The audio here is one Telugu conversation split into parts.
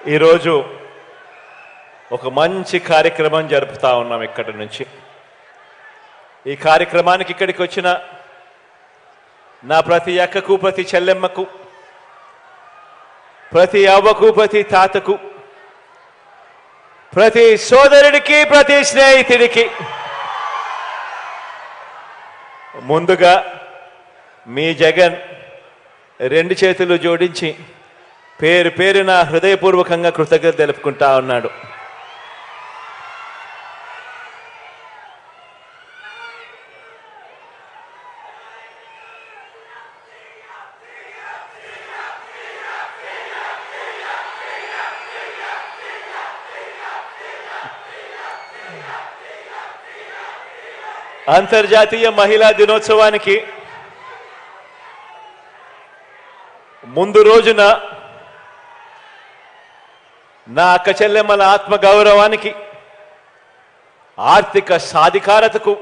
ఈరోజు ఒక మంచి కార్యక్రమం జరుపుతా ఉన్నాం ఇక్కడి నుంచి. ఈ కార్యక్రమానికి ఇక్కడికి వచ్చిన నా ప్రతి అక్కకు, ప్రతి చెల్లెమ్మకు, ప్రతి అవ్వకు, ప్రతి తాతకు, ప్రతి సోదరుడికి, ప్రతి స్నేహితుడికి ముందుగా మీ జగన్ రెండు చేతులు జోడించి పేరు పేరున హృదయపూర్వకంగా కృతజ్ఞత తెలుపుకుంటా ఉన్నాడు. అంతర్జాతీయ మహిళా దినోత్సవానికి ముందు రోజున నా అక్క చెల్లెమ్మల ఆత్మగౌరవానికి, ఆర్థిక సాధికారతకు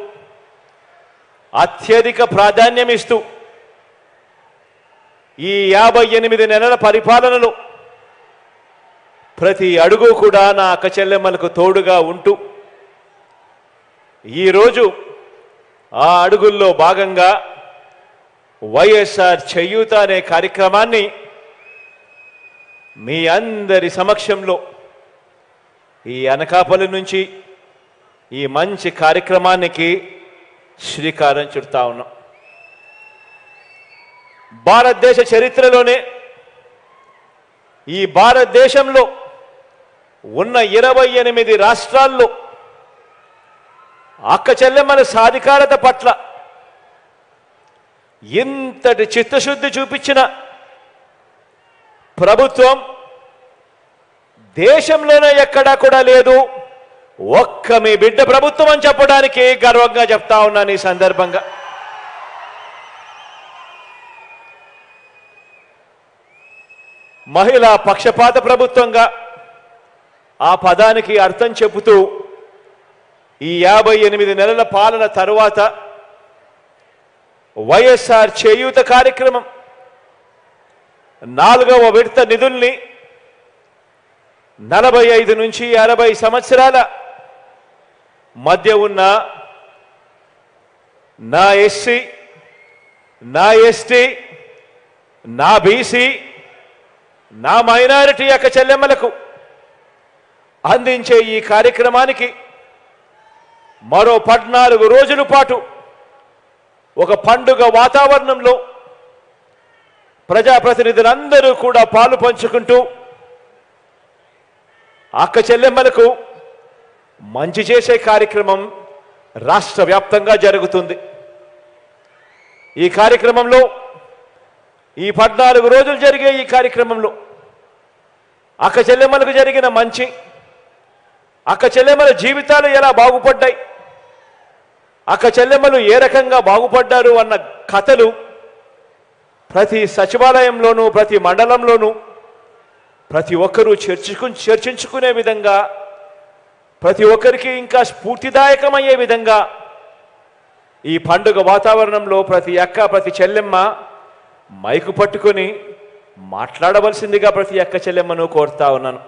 అత్యధిక ప్రాధాన్యం ఇస్తూ ఈ 58 నెలల పరిపాలనలో ప్రతి అడుగు కూడా నా అక్క చెల్లెమ్మలకు తోడుగా ఉంటూ ఈరోజు ఆ అడుగుల్లో భాగంగా వైఎస్ఆర్ చేయూత అనే కార్యక్రమాన్ని మీ అందరి సమక్షంలో ఈ అనకాపల్లి నుంచి ఈ మంచి కార్యక్రమానికి శ్రీకారం చుడతా ఉన్నాం. భారతదేశ చరిత్రలోనే ఈ భారతదేశంలో ఉన్న 28 రాష్ట్రాల్లో అక్క చెల్లెమ్మల సాధికారత పట్ల ఇంతటి చిత్తశుద్ధి చూపించిన ప్రభుత్వం దేశంలోనే ఎక్కడా కూడా లేదు. ఒక్క మీ బిడ్డ ప్రభుత్వం అని చెప్పడానికి గర్వంగా చెప్తా ఉన్నాను ఈ సందర్భంగా. మహిళా పక్షపాత ప్రభుత్వంగా ఆ పదానికి అర్థం చెబుతూ ఈ 58 నెలల పాలన తరువాత వైఎస్ఆర్ చేయూత కార్యక్రమం 4వ విడత నిధుల్ని 45 నుంచి 60 సంవత్సరాల మధ్య ఉన్న నా ఎస్సీ, నా ఎస్టీ, నా బీసీ, నా మైనారిటీ అక్క చెల్లెమ్మలకు అందించే ఈ కార్యక్రమానికి మరో 14 రోజుల పాటు ఒక పండుగ వాతావరణంలో ప్రజాప్రతినిధులందరూ కూడా పాలు పంచుకుంటూ అక్క చెల్లెమ్మలకు మంచి చేసే కార్యక్రమం రాష్ట్ర వ్యాప్తంగా జరుగుతుంది. ఈ కార్యక్రమంలో ఈ 14 రోజులు జరిగే ఈ కార్యక్రమంలో అక్క చెల్లెమ్మలకు జరిగిన మంచి, అక్క చెల్లెమ్మల జీవితాలు ఎలా బాగుపడ్డాయి, అక్క చెల్లెమ్మలు ఏ రకంగా బాగుపడ్డారు అన్న కథలు ప్రతి సచివాలయంలోనూ, ప్రతి మండలంలోనూ ప్రతి ఒక్కరూ చర్చించుకునే విధంగా, ప్రతి ఒక్కరికి ఇంకా స్ఫూర్తిదాయకమయ్యే విధంగా ఈ పండుగ వాతావరణంలో ప్రతి అక్క, ప్రతి చెల్లెమ్మ మైకు పట్టుకొని మాట్లాడవలసిందిగా ప్రతి అక్క చెల్లెమ్మను కోరుతా ఉన్నాను.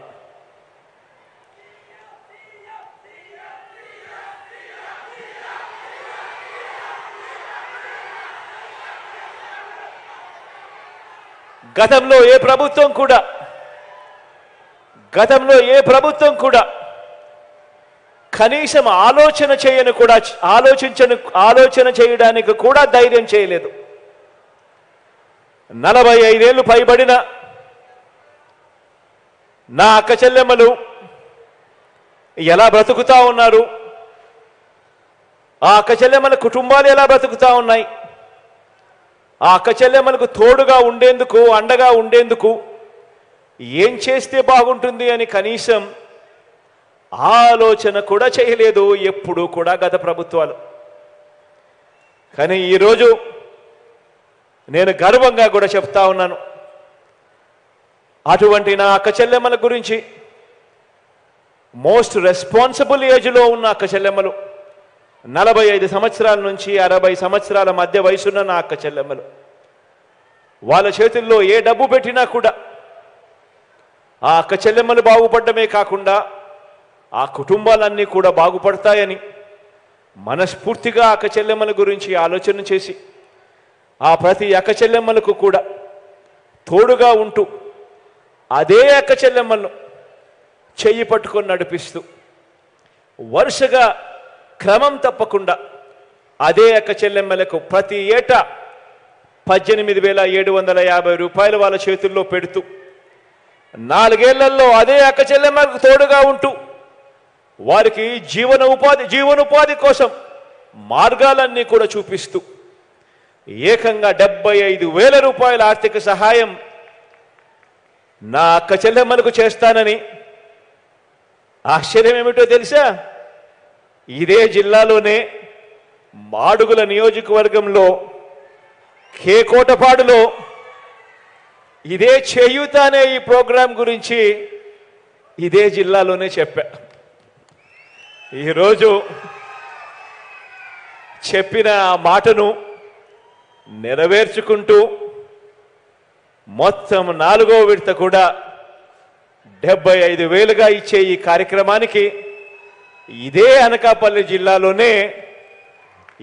గతంలో ఏ ప్రభుత్వం కూడా కనీసం ఆలోచన చేయడానికి కూడా ధైర్యం చేయలేదు. 45 ఏళ్ళు పైబడిన నా అక్క చెల్లెమ్మలు ఎలా బ్రతుకుతా ఉన్నారు, ఆ అక్క చెల్లెమ్మల కుటుంబాలు ఎలా బ్రతుకుతా ఉన్నాయి, ఆ అక్క చెల్లెమ్మలకు తోడుగా ఉండేందుకు, అండగా ఉండేందుకు ఏం చేస్తే బాగుంటుంది అని కనీసం ఆలోచన కూడా చేయలేదు ఎప్పుడూ కూడా గత ప్రభుత్వాలు. కానీ ఈరోజు నేను గర్వంగా కూడా చెప్తా ఉన్నాను, అటువంటి నా అక్క చెల్లెమ్మల గురించి మోస్ట్ రెస్పాన్సిబుల్ ఏజ్లో ఉన్న అక్క చెల్లెమ్మలు, 45 సంవత్సరాల నుంచి 60 సంవత్సరాల మధ్య వయసున్న నా అక్క చెల్లెమ్మలు, వాళ్ళ చేతుల్లో ఏ డబ్బు పెట్టినా కూడా ఆ అక్క చెల్లెమ్మలు బాగుపడమే కాకుండా ఆ కుటుంబాలన్నీ కూడా బాగుపడతాయని మనస్ఫూర్తిగా అక్క చెల్లెమ్మల గురించి ఆలోచన చేసి ఆ ప్రతి అక్క చెల్లెమ్మలకు కూడా తోడుగా ఉంటూ అదే అక్క చెల్లెమ్మలను చెయ్యి పట్టుకొని నడిపిస్తూ వరుసగా క్రమం తప్పకుండా అదే అక్క చెల్లెమ్మలకు ప్రతి ఏటా 18,750 రూపాయలు వాళ్ళ చేతుల్లో పెడుతూ 4 ఏళ్లలో అదే అక్క చెల్లెమ్మలకు తోడుగా ఉంటూ వారికి జీవనోపాధి కోసం మార్గాలన్నీ కూడా చూపిస్తూ ఏకంగా 75,000 రూపాయల ఆర్థిక సహాయం నా అక్క చెల్లెమ్మలకు చేస్తానని ఆశ్చర్యం ఏమిటో తెలుసా? ఇదే జిల్లాలోనే మాడుగుల నియోజకవర్గంలో కేకోటపాడులో ఇదే చేయూత అనే ఈ ప్రోగ్రాం గురించి ఇదే జిల్లాలోనే చెప్పా. ఈరోజు చెప్పిన ఆ మాటను నెరవేర్చుకుంటూ మొత్తం 4వ విడత కూడా 75,000గా ఇచ్చే ఈ కార్యక్రమానికి ఇదే అనకాపల్లి జిల్లాలోనే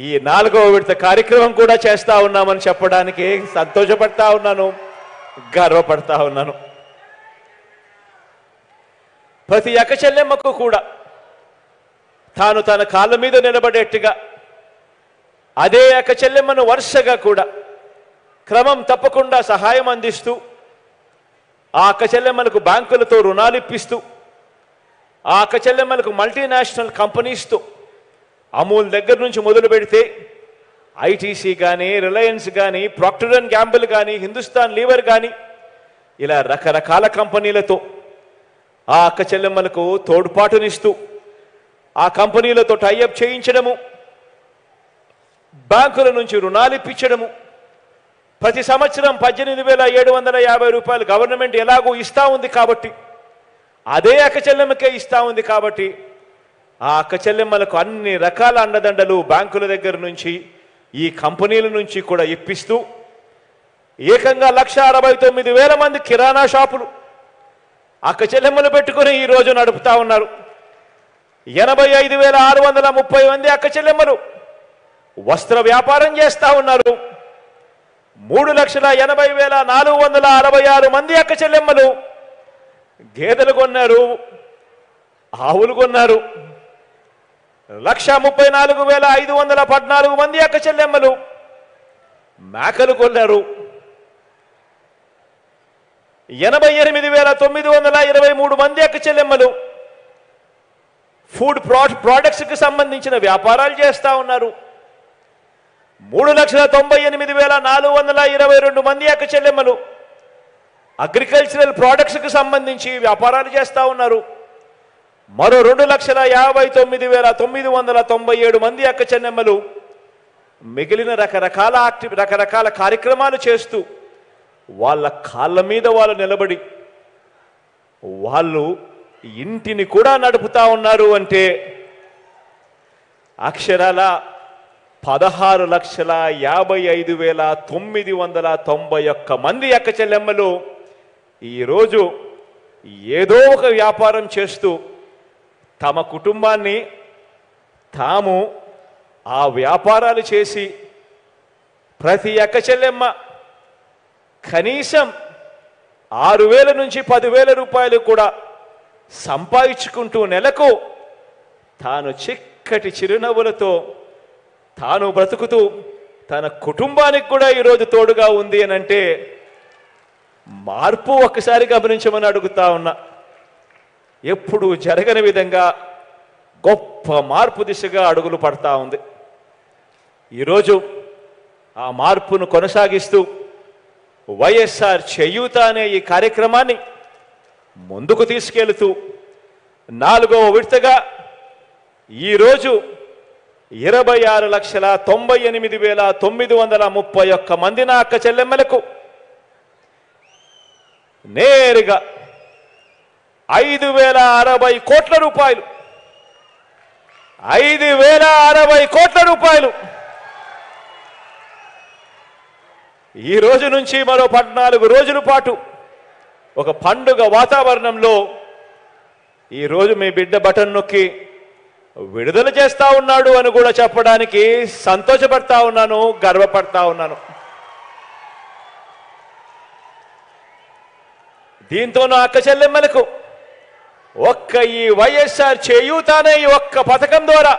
ఈ 4వ విడత కార్యక్రమం కూడా చేస్తా ఉన్నామని చెప్పడానికి సంతోషపడతా ఉన్నాను, గర్వపడతా ఉన్నాను. ప్రతి అక్క చెల్లెమ్మకు కూడా తాను తన కాళ్ళ మీద నిలబడేట్టుగా అదే అక్క చెల్లెమ్మను వరుసగా కూడా క్రమం తప్పకుండా సహాయం అందిస్తూ ఆ అక్క చెల్లెమ్మలకు బ్యాంకులతో రుణాలు ఇప్పిస్తూ ఆ అక్క చెల్లెమ్మలకు మల్టీనేషనల్ కంపెనీస్తో అమూల్ దగ్గర నుంచి మొదలు పెడితే ఐటీసీ కానీ, రిలయన్స్ కానీ, ప్రాక్టర్ అండ్ గ్యాంబుల్ కానీ, హిందుస్థాన్ లీవర్ కానీ ఇలా రకరకాల కంపెనీలతో ఆ అక్క చెల్లెమ్మలకు తోడ్పాటునిస్తూ ఆ కంపెనీలతో టైఅప్ చేయించడము, బ్యాంకుల నుంచి రుణాలు ఇప్పించడము, ప్రతి సంవత్సరం 18,750 రూపాయలు గవర్నమెంట్ ఎలాగో ఇస్తా ఉంది కాబట్టి అదే అక్క చెల్లెమ్మకే ఇస్తా ఉంది కాబట్టి ఆ అక్క చెల్లెమ్మలకు అన్ని రకాల అండదండలు బ్యాంకుల దగ్గర నుంచి ఈ కంపెనీల నుంచి కూడా ఇప్పిస్తూ ఏకంగా 1,69,000 మంది కిరాణా షాపులు అక్క చెల్లెమ్మలు పెట్టుకుని ఈరోజు నడుపుతా ఉన్నారు. 85,630 మంది అక్క చెల్లెమ్మలు వస్త్ర వ్యాపారం చేస్తా ఉన్నారు. 3,80,466 మంది అక్క చెల్లెమ్మలు గేదెలు కొన్నారు, ఆవులు కొన్నారు. 1,34,514 మంది అక్క చెల్లెమ్మలు మేకలు కొన్నారు. 88,923 మంది అక్క చెల్లెమ్మలు ఫుడ్ ప్రోడక్ట్స్కి సంబంధించిన వ్యాపారాలు చేస్తూ ఉన్నారు. 3,98,422 మంది అక్క చెల్లెమ్మలు అగ్రికల్చరల్ ప్రోడక్ట్స్కి సంబంధించి వ్యాపారాలు చేస్తూ ఉన్నారు. మరో 2,59,997 మంది అక్క చెల్లెమ్మలు మిగిలిన రకరకాల కార్యక్రమాలు చేస్తూ వాళ్ళ కాళ్ళ మీద వాళ్ళు నిలబడి వాళ్ళు ఇంటిని కూడా నడుపుతా ఉన్నారు. అంటే అక్షరాల 16,55,991 మంది అక్క చెల్లెమ్మలు ఈరోజు ఏదో ఒక వ్యాపారం చేస్తూ తమ కుటుంబాన్ని తాము ఆ వ్యాపారాలు చేసి ప్రతి అక్క చెల్లెమ్మ కనీసం 6,000 నుంచి 10,000 రూపాయలు కూడా సంపాదించుకుంటూ నెలకు తాను చిక్కటి చిరునవ్వులతో తాను బ్రతుకుతూ తన కుటుంబానికి కూడా ఈరోజు తోడుగా ఉంది అని అంటే మార్పు ఒక్కసారి గమనించమని అడుగుతా ఉన్నా. ఎప్పుడు జరగని విధంగా గొప్ప మార్పు దిశగా అడుగులు పడతా ఉంది. ఈరోజు ఆ మార్పును కొనసాగిస్తూ వైఎస్ఆర్ చేయూత అనే ఈ కార్యక్రమాన్ని ముందుకు తీసుకెళ్తూ 4వ విడతగా ఈరోజు 26,98,931 మంది నా అక్క చెల్లెమ్మలకు నేరుగా 5,060 కోట్ల రూపాయలు 5,060 కోట్ల రూపాయలు ఈ రోజు నుంచి మరో 14 రోజుల పాటు ఒక పండుగ వాతావరణంలో ఈరోజు మీ బిడ్డ బటన్ నొక్కి విడుదల చేస్తా ఉన్నాడు అని కూడా చెప్పడానికి సంతోషపడతా ఉన్నాను, గర్వపడతా ఉన్నాను. దీంతో నా అక్క చెల్లెమ్మలకు ఒక్క ఈ వైఎస్ఆర్ చేయూత అనే ఈ ఒక్క పథకం ద్వారా,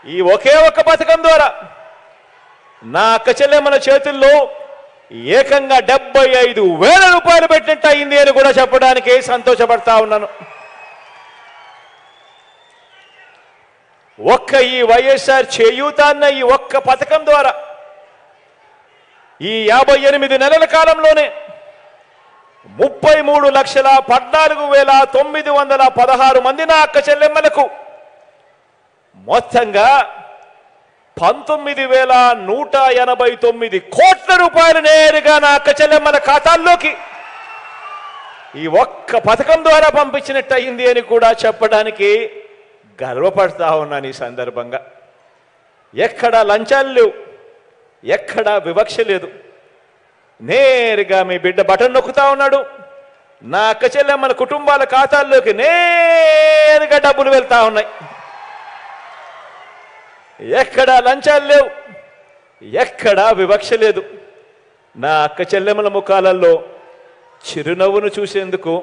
ఈ ఒకే ఒక్క పథకం ద్వారా నా అక్క చెల్లెమ్మల చేతుల్లో ఏకంగా 75,000 రూపాయలు పెట్టినట్టు అయింది అని కూడా చెప్పడానికి సంతోషపడతా ఉన్నాను. ఒక్క ఈ వైఎస్ఆర్ చేయూత అన్న ఈ ఒక్క పథకం ద్వారా ఈ 58 నెలల కాలంలోనే 33,14,916 మంది నా అక్క చెల్లెమ్మలకు మొత్తంగా 19,189 కోట్ల రూపాయలు నేరుగా నా అక్క చెల్లెమ్మల ఖాతాల్లోకి ఈ ఒక్క పథకం ద్వారా పంపించినట్టు అయింది అని కూడా చెప్పడానికి గర్వపడతా ఉన్నాను. ఈ సందర్భంగా ఎక్కడా లంచాలు లేవు, ఎక్కడా వివక్ష లేదు. నేరుగా మీ బిడ్డ బటన్ నొక్కుతా ఉన్నాడు, నా అక్క చెల్లెమ్మల కుటుంబాల ఖాతాల్లోకి నేరుగా డబ్బులు వెళ్తా ఉన్నాయి. ఎక్కడా లంచాలు లేవు, ఎక్కడా వివక్ష లేదు. నా అక్క చెల్లెమ్మల ముఖాలలో చిరునవ్వును చూసేందుకు,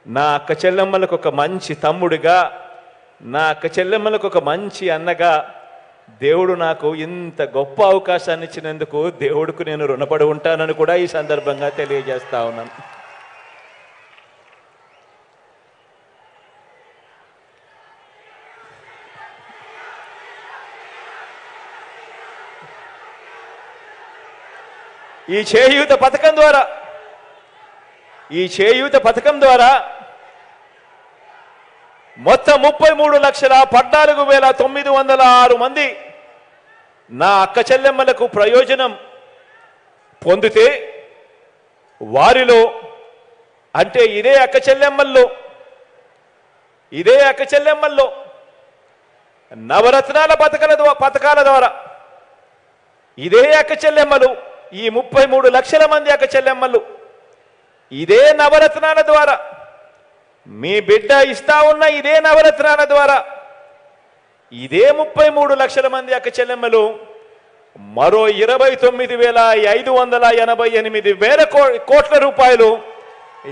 నా అక్క చెల్లెమ్మలకు ఒక మంచి తమ్ముడిగా, నా అక్క చెల్లెమ్మలకు ఒక మంచి అన్నగా దేవుడు నాకు ఇంత గొప్ప అవకాశాన్ని ఇచ్చినందుకు దేవుడికి నేను రుణపడి ఉంటానని కూడా ఈ సందర్భంగా తెలియజేస్తా ఉన్నాను. ఈ చేయూత పథకం ద్వారా మొత్తం 33,14,906 మంది నా అక్క చెల్లెమ్మలకు ప్రయోజనం పొందితే, వారిలో అంటే ఇదే అక్క చెల్లెమ్మల్లో నవరత్నాల పథకాల ద్వారా ఇదే అక్క చెల్లెమ్మలు, ఈ 33 లక్షల మంది అక్క చెల్లెమ్మలు ఇదే నవరత్నాల ద్వారా, మీ బిడ్డ ఇస్తా ఉన్న ఇదే నవరత్నాల ద్వారా ఇదే 33 లక్షల మంది అక్క చెల్లెమ్మలు మరో 29,588 కోట్ల రూపాయలు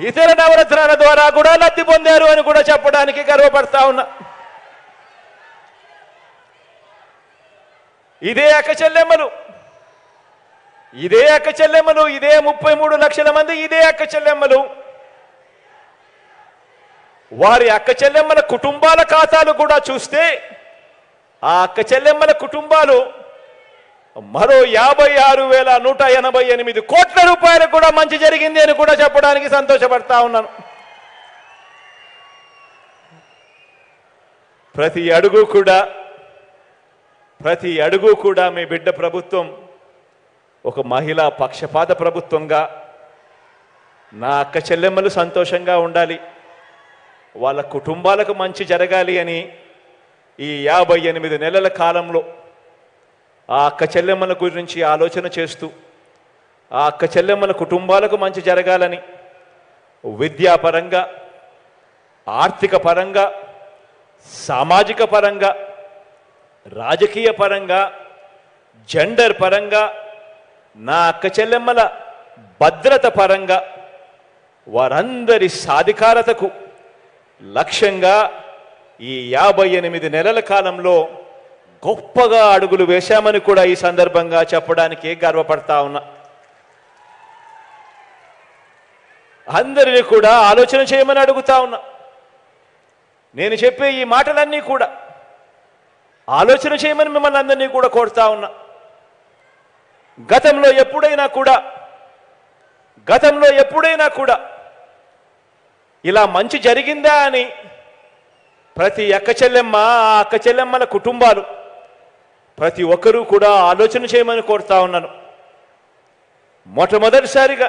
ఇతర నవరత్నాల ద్వారా కూడా లబ్ధి పొందారు అని కూడా చెప్పడానికి గర్వపడతా ఉన్నా. ఇదే అక్క చెల్లెమ్మలు ఇదే 33 లక్షల మంది ఇదే అక్క చెల్లెమ్మలు వారి అక్క చెల్లెమ్మల కుటుంబాల ఖాతాలు కూడా చూస్తే, ఆ అక్క చెల్లెమ్మల కుటుంబాలు మరో 56,188 కోట్ల రూపాయలకు కూడా మంచి జరిగింది అని కూడా చెప్పడానికి సంతోషపడతా ఉన్నాను. ప్రతి అడుగు కూడా మీ బిడ్డ ప్రభుత్వం ఒక మహిళా పక్షపాత ప్రభుత్వంగా, నా అక్క చెల్లెమ్మలు సంతోషంగా ఉండాలి, వాళ్ళ కుటుంబాలకు మంచి జరగాలి అని ఈ 58 నెలల కాలంలో ఆ అక్క చెల్లెమ్మల గురించి ఆలోచన చేస్తూ, ఆ అక్క చెల్లెమ్మల కుటుంబాలకు మంచి జరగాలని విద్యాపరంగా, ఆర్థిక పరంగా, సామాజిక పరంగా, రాజకీయ పరంగా, జెండర్ పరంగా, నా అక్క చెల్లెమ్మల భద్రత పరంగా వారందరి సాధికారతకు లక్ష్యంగా ఈ 58 నెలల కాలంలో గొప్పగా అడుగులు వేశామని కూడా ఈ సందర్భంగా చెప్పడానికి గర్వపడతా ఉన్నా. అందరినీ కూడా ఆలోచన చేయమని అడుగుతా ఉన్నా. నేను చెప్పే ఈ మాటలన్నీ కూడా ఆలోచన చేయమని మిమ్మల్ని అందరినీ కూడా కోరుతా ఉన్నా. గతంలో ఎప్పుడైనా కూడా ఇలా మంచి జరిగిందా అని ప్రతి అక్క చెల్లెమ్మ, ఆ అక్క చెల్లెమ్మల కుటుంబాలు ప్రతి ఒక్కరూ కూడా ఆలోచన చేయమని కోరుతా ఉన్నాను. మొట్టమొదటిసారిగా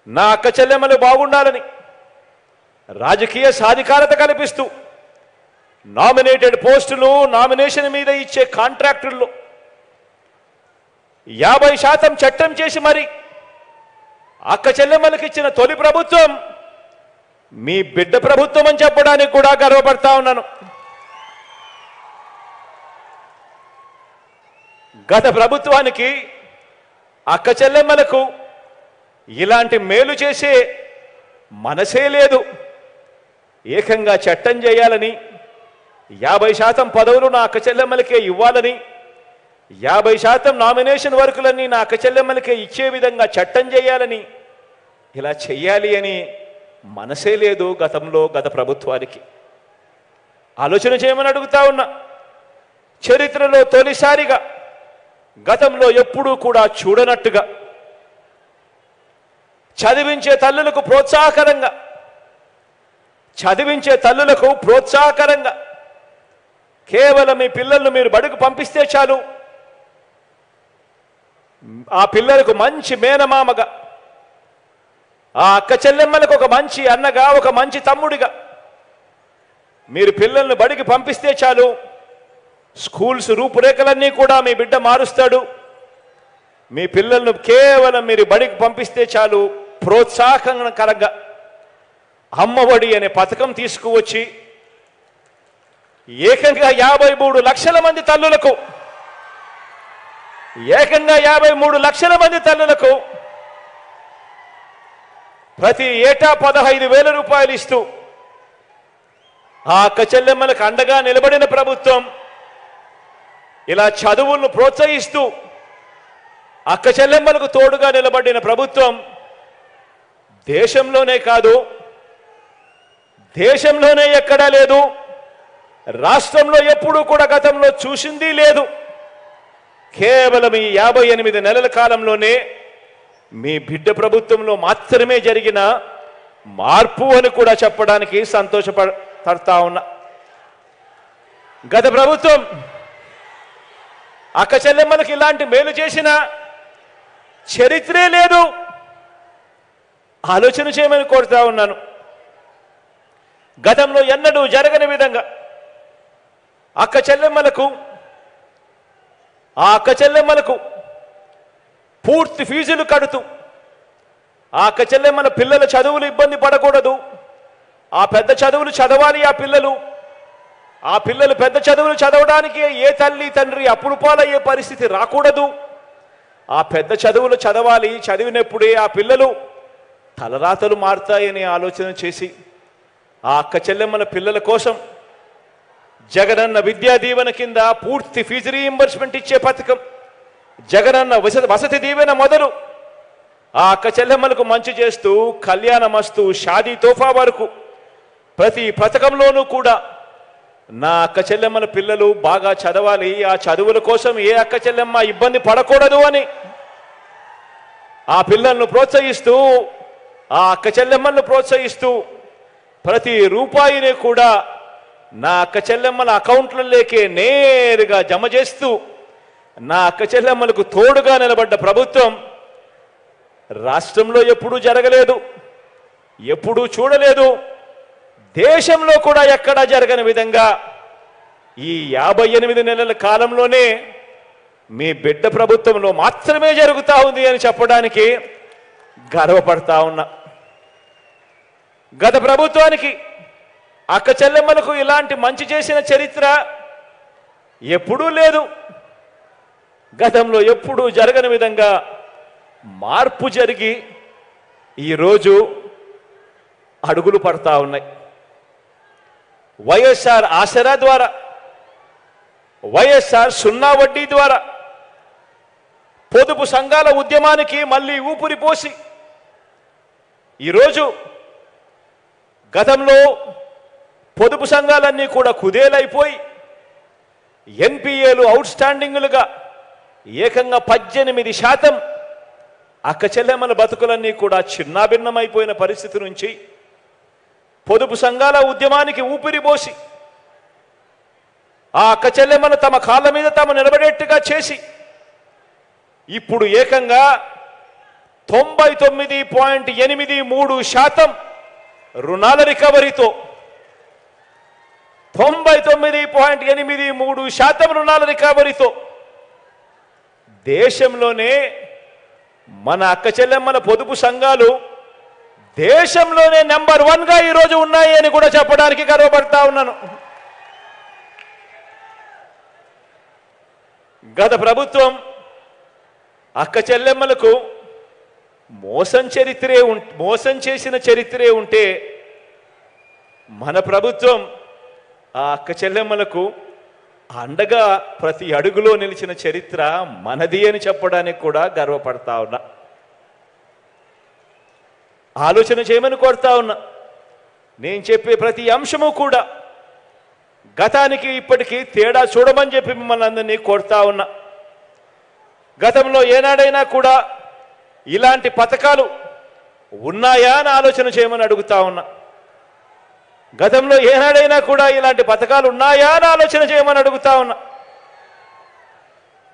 నా అక్క చెల్లెమ్మలు బాగుండాలని రాజకీయ సాధికారత కల్పిస్తూ నామినేటెడ్ పోస్టులు, నామినేషన్ మీద ఇచ్చే కాంట్రాక్టుల్లో 50% చట్టం చేసి మరి అక్క చెల్లెమ్మలకు ఇచ్చిన తొలి ప్రభుత్వం మీ బిడ్డ ప్రభుత్వం అని చెప్పడానికి కూడా గర్వపడతా ఉన్నాను. గత ప్రభుత్వానికి అక్క చెల్లెమ్మలకు ఇలాంటి మేలు చేసే మనసే లేదు. ఏకంగా చట్టం చేయాలని 50% పదవులు నా అక్క చెల్లెమ్మలకే ఇవ్వాలని 50% నామినేషన్ వర్కులన్నీ నా అక్క చెల్లెమ్మలకే ఇచ్చే విధంగా చట్టం చేయాలని ఇలా చెయ్యాలి అని మనసే లేదు గత ప్రభుత్వానికి. ఆలోచన చేయమని అడుగుతా ఉన్నా. చరిత్రలో తొలిసారిగా గతంలో ఎప్పుడూ కూడా చూడనట్టుగా చదివించే తల్లులకు ప్రోత్సాహకరంగా కేవలం మీ పిల్లలను మీరు బడుగు పంపిస్తే చాలు, ఆ పిల్లలకు మంచి మేనమామగా, ఆ అక్క చెల్లెమ్మలకు ఒక మంచి అన్నగా, ఒక మంచి తమ్ముడిగా మీరు పిల్లలను బడికి పంపిస్తే చాలు, స్కూల్స్ రూపురేఖలన్నీ కూడా మీ బిడ్డ మారుస్తాడు. మీ పిల్లలను కేవలం మీరు బడికి పంపిస్తే చాలు ప్రోత్సాహకరంగా అమ్మఒడి అనే పథకం తీసుకువచ్చి ఏకంగా 53 లక్షల మంది తల్లులకు ప్రతి ఏటా 15,000 రూపాయలు ఇస్తూ ఆ అక్క చెల్లెమ్మలకు అండగా నిలబడిన ప్రభుత్వం, ఇలా చదువులను ప్రోత్సహిస్తూ అక్క చెల్లెమ్మలకు తోడుగా నిలబడిన ప్రభుత్వం దేశంలోనే కాదు, దేశంలోనే ఎక్కడా లేదు, రాష్ట్రంలో ఎప్పుడూ కూడా గతంలో చూసింది లేదు. కేవలం ఈ 58 నెలల కాలంలోనే మీ బిడ్డ ప్రభుత్వంలో మాత్రమే జరిగిన మార్పు అని కూడా చెప్పడానికి సంతోషపడతా ఉన్నా. గత ప్రభుత్వం అక్క చెల్లెమ్మలకు ఇలాంటి మేలు చేసిన చరిత్రే లేదు. ఆలోచన చేయమని కోరుతా ఉన్నాను. గతంలో ఎన్నడూ జరగని విధంగా ఆ అక్క చెల్లెమ్మలకు పూర్తి ఫీజులు కడుతూ ఆ అక్క చెల్లెమ్మల పిల్లల చదువులు ఇబ్బంది పడకూడదు, ఆ పెద్ద చదువులు చదవాలి, ఆ పిల్లలు పెద్ద చదువులు చదవడానికి ఏ తల్లి తండ్రి అప్పులు పాలయ్యే పరిస్థితి రాకూడదు, ఆ పెద్ద చదువులు చదవాలి, చదివినప్పుడే ఆ పిల్లలు తలరాతలు మారుతాయని ఆలోచన చేసి ఆ అక్క చెల్లెమ్మల పిల్లల కోసం జగనన్న విద్యా దీవెన కింద పూర్తి ఫీజు రీయింబర్స్మెంట్ ఇచ్చే పథకం, జగనన్న వసతి దీవెన మొదలు ఆ అక్క చెల్లెమ్మలకు మంచి చేస్తూ కళ్యాణమస్తు షాదీ తోఫా వరకు ప్రతి పథకంలోనూ కూడా నా అక్క చెల్లెమ్మల పిల్లలు బాగా చదవాలి, ఆ చదువుల కోసం ఏ అక్క చెల్లెమ్మ ఇబ్బంది పడకూడదు అని ఆ పిల్లలను ప్రోత్సహిస్తూ, ఆ అక్క చెల్లెమ్మలను ప్రోత్సహిస్తూ ప్రతి రూపాయిని కూడా నా అక్క చెల్లెమ్మల అకౌంట్లలోకే నేరుగా జమ చేస్తూ నా అక్క చెల్లెమ్మలకు తోడుగా నిలబడ్డ ప్రభుత్వం రాష్ట్రంలో ఎప్పుడూ జరగలేదు, ఎప్పుడూ చూడలేదు. దేశంలో కూడా ఎక్కడా జరగని విధంగా ఈ 58 నెలల కాలంలోనే మీ బిడ్డ ప్రభుత్వంలో మాత్రమే జరుగుతూ ఉంది అని చెప్పడానికి గర్వపడతా ఉన్నా. గత ప్రభుత్వానికి అక్క చెల్లెమ్మలకు ఇలాంటి మంచి చేసిన చరిత్ర ఎప్పుడూ లేదు. గతంలో ఎప్పుడూ జరగని విధంగా మార్పు జరిగి ఈరోజు అడుగులు పడతా ఉన్నాయి. వైఎస్ఆర్ ఆసరా ద్వారా, వైఎస్ఆర్ సున్నా వడ్డీ ద్వారా పొదుపు సంఘాల ఉద్యమానికి మళ్ళీ ఊపిరి పోసి ఈరోజు గతంలో పొదుపు సంఘాలన్నీ కూడా కుదేలైపోయి ఎన్పిఏలు అవుట్ స్టాండింగ్లుగా ఏకంగా 18% అక్క చెల్లెమ్మల బతుకులన్నీ కూడా చిన్నాభిన్నమైపోయిన పరిస్థితి నుంచి పొదుపు సంఘాల ఉద్యమానికి ఊపిరి పోసి ఆ అక్క చెల్లెమ్మను తమ కాళ్ళ మీద తాము నిలబడేట్టుగా చేసి ఇప్పుడు ఏకంగా 99.83% రుణాల రికవరీతో 99.83% రుణాల రికవరీతో దేశంలోనే మన అక్క చెల్లెమ్మల పొదుపు సంఘాలు దేశంలోనే నెంబర్ 1గా ఈరోజు ఉన్నాయి అని కూడా చెప్పడానికి గర్వపడతా ఉన్నాను. గత ప్రభుత్వం అక్క చెల్లెమ్మలకు మోసం చేసిన చరిత్రే ఉంటే మన ప్రభుత్వం ఆ అక్క చెల్లెమ్మలకు అండగా ప్రతి అడుగులో నిలిచిన చరిత్ర మనది అని చెప్పడానికి కూడా గర్వపడతా ఉన్నా. ఆలోచన చేయమని కోరుతా ఉన్నా. నేను చెప్పే ప్రతి అంశము కూడా గతానికి ఇప్పటికీ తేడా చూడమని చెప్పి మిమ్మల్ని అందరినీ కోరుతా ఉన్నా. గతంలో ఏనాడైనా కూడా ఇలాంటి పథకాలు ఉన్నాయా అని ఆలోచన చేయమని అడుగుతా ఉన్నా. గతంలో ఏనాడైనా కూడా ఇలాంటి పథకాలు ఉన్నాయా అని ఆలోచన చేయమని అడుగుతా ఉన్నా.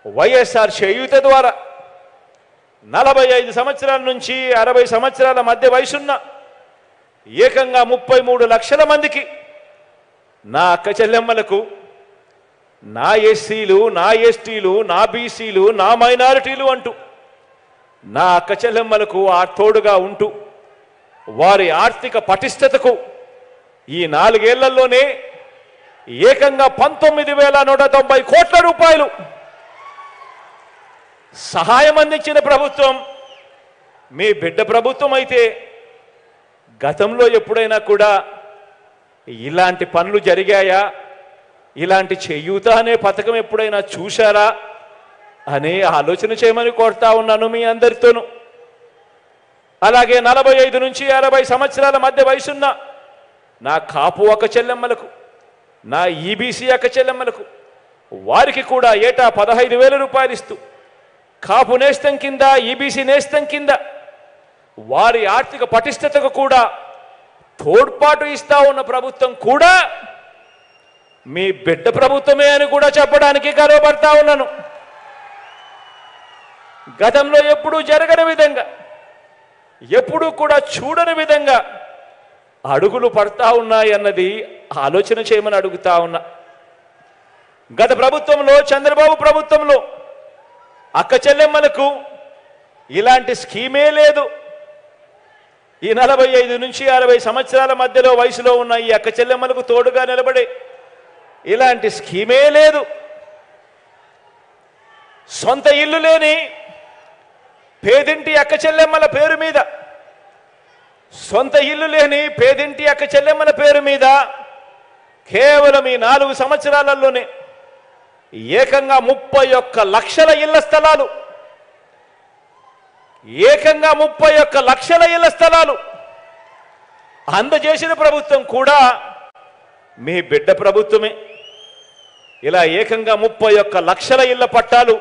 వైఎస్ఆర్ చేయూత ద్వారా 45 సంవత్సరాల నుంచి 60 సంవత్సరాల మధ్య వయసున్న ఏకంగా 33 లక్షల మందికి నా అక్క చెల్లెమ్మలకు, నా ఎస్సీలు, నా ఎస్టీలు, నా బీసీలు, నా మైనారిటీలు అంటూ నా అక్క చెల్లెమ్మలకు తోడుగా ఉంటూ వారి ఆర్థిక పటిష్టతకు ఈ 4 ఏళ్లలోనే ఏకంగా 19,190 కోట్ల రూపాయలు సహాయం అందించిన ప్రభుత్వం మీ బిడ్డ ప్రభుత్వం అయితే గతంలో ఎప్పుడైనా కూడా ఇలాంటి పనులు జరిగాయా, ఇలాంటి చేయూత అనే పథకం ఎప్పుడైనా చూశారా అనే ఆలోచన చేయమని కోరుతా ఉన్నాను మీ అందరితోనూ. అలాగే 45 నుంచి 60 సంవత్సరాల మధ్య వయసున్న నా కాపు అక్క చెల్లెమ్మలకు, నా ఈబీసీ అక్క చెల్లెమ్మలకు వారికి కూడా ఏటా 15,000 రూపాయలు ఇస్తూ కాపు నేస్తం కింద, ఈబీసీ నేస్తం కింద వారి ఆర్థిక పటిష్టతకు కూడా తోడ్పాటు ఇస్తా ఉన్న ప్రభుత్వం కూడా మీ బిడ్డ ప్రభుత్వమే అని కూడా చెప్పడానికి గర్వపడతా ఉన్నాను. గతంలో ఎప్పుడూ జరగని విధంగా, ఎప్పుడూ కూడా చూడని విధంగా అడుగులు పడతా ఉన్నాయి అన్నది ఆలోచన చేయమని అడుగుతా ఉన్నా. గత ప్రభుత్వంలో, చంద్రబాబు ప్రభుత్వంలో అక్క చెల్లెమ్మలకు ఇలాంటి స్కీమే లేదు. ఈ 45 నుంచి 60 సంవత్సరాల మధ్యలో వయసులో ఉన్న ఈ అక్క చెల్లెమ్మలకు తోడుగా నిలబడే ఇలాంటి స్కీమే లేదు. సొంత ఇల్లు లేని పేదింటి అక్క చెల్లెమ్మల పేరు మీద, సొంత ఇల్లు లేని పేదింటి అక్క చెల్లెమ్మల పేరు మీద కేవలం ఈ 4 సంవత్సరాలలోనే ఏకంగా 31 లక్షల ఇళ్ల స్థలాలు, ఏకంగా 31 లక్షల ఇళ్ల స్థలాలు అందజేసిన ప్రభుత్వం కూడా మీ బిడ్డ ప్రభుత్వమే. ఇలా ఏకంగా 31 లక్షల ఇళ్ల పట్టాలు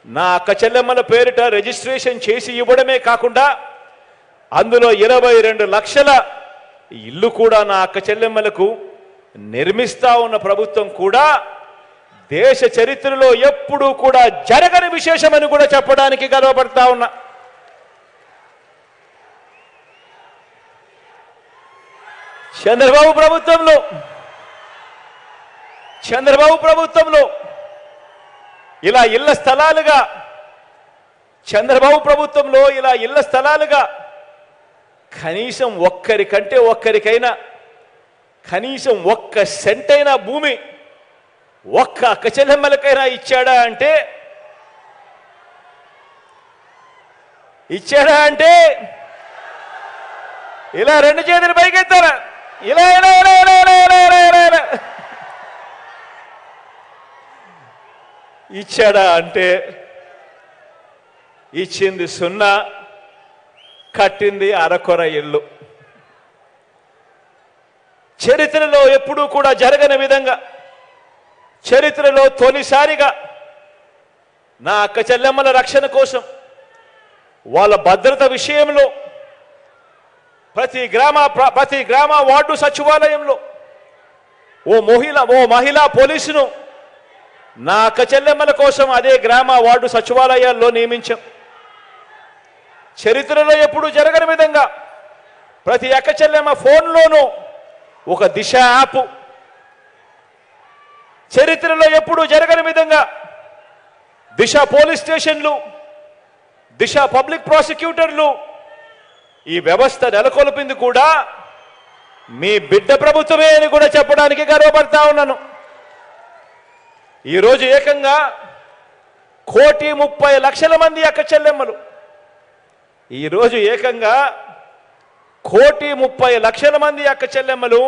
నా అక్క చెల్లెమ్మల పేరిట రిజిస్ట్రేషన్ చేసి ఇవ్వడమే కాకుండా అందులో 22 లక్షల ఇల్లు కూడా నా అక్క చెల్లెమ్మలకు నిర్మిస్తా ఉన్న ప్రభుత్వం కూడా దేశ చరిత్రలో ఎప్పుడూ కూడా జరగని విశేషమని కూడా చెప్పడానికి గర్వపడతా ఉన్నా. చంద్రబాబు ప్రభుత్వంలో ఇలా ఇళ్ల స్థలాలుగా, చంద్రబాబు ప్రభుత్వంలో ఇలా ఇళ్ల స్థలాలుగా కనీసం ఒక్కరికైనా కనీసం 1 సెంటైనా భూమి ఒక్క అక్క చెల్లెమ్మలకైనా ఇచ్చాడా అంటే ఇలా 2 చేతులు పైకెత్తారా? ఇలా ఇలా ఇలా ఇలా ఇలా ఇలా ఇలా ఇలా ఇచ్చాడా అంటే ఇచ్చింది 0, కట్టింది అరకొర ఇల్లు. చరిత్రలో ఎప్పుడూ కూడా జరగని విధంగా, చరిత్రలో తొలిసారిగా నా అక్క చెల్లెమ్మల రక్షణ కోసం, వాళ్ళ భద్రత విషయంలో ప్రతి గ్రామ వార్డు సచివాలయంలో ఓ మహిళా పోలీసును నా అక్క చెల్లెమ్మల కోసం అదే గ్రామ వార్డు సచివాలయాల్లో నియమించాం. చరిత్రలో ఎప్పుడూ జరగని విధంగా ప్రతి అక్క చెల్లెమ్మ ఫోన్లోనూ ఒక దిశ యాప్, చరిత్రలో ఎప్పుడూ జరగని విధంగా దిశ పోలీస్ స్టేషన్లు, దిశ పబ్లిక్ ప్రాసిక్యూటర్లు ఈ వ్యవస్థ నెలకొల్పింది కూడా మీ బిడ్డ ప్రభుత్వమే అని కూడా చెప్పడానికి గర్వపడతా ఉన్నాను. ఈరోజు ఏకంగా 1,30,00,000 మంది అక్క చెల్లెమ్మలు, ఈరోజు ఏకంగా 1,30,00,000 మంది అక్క చెల్లెమ్మలు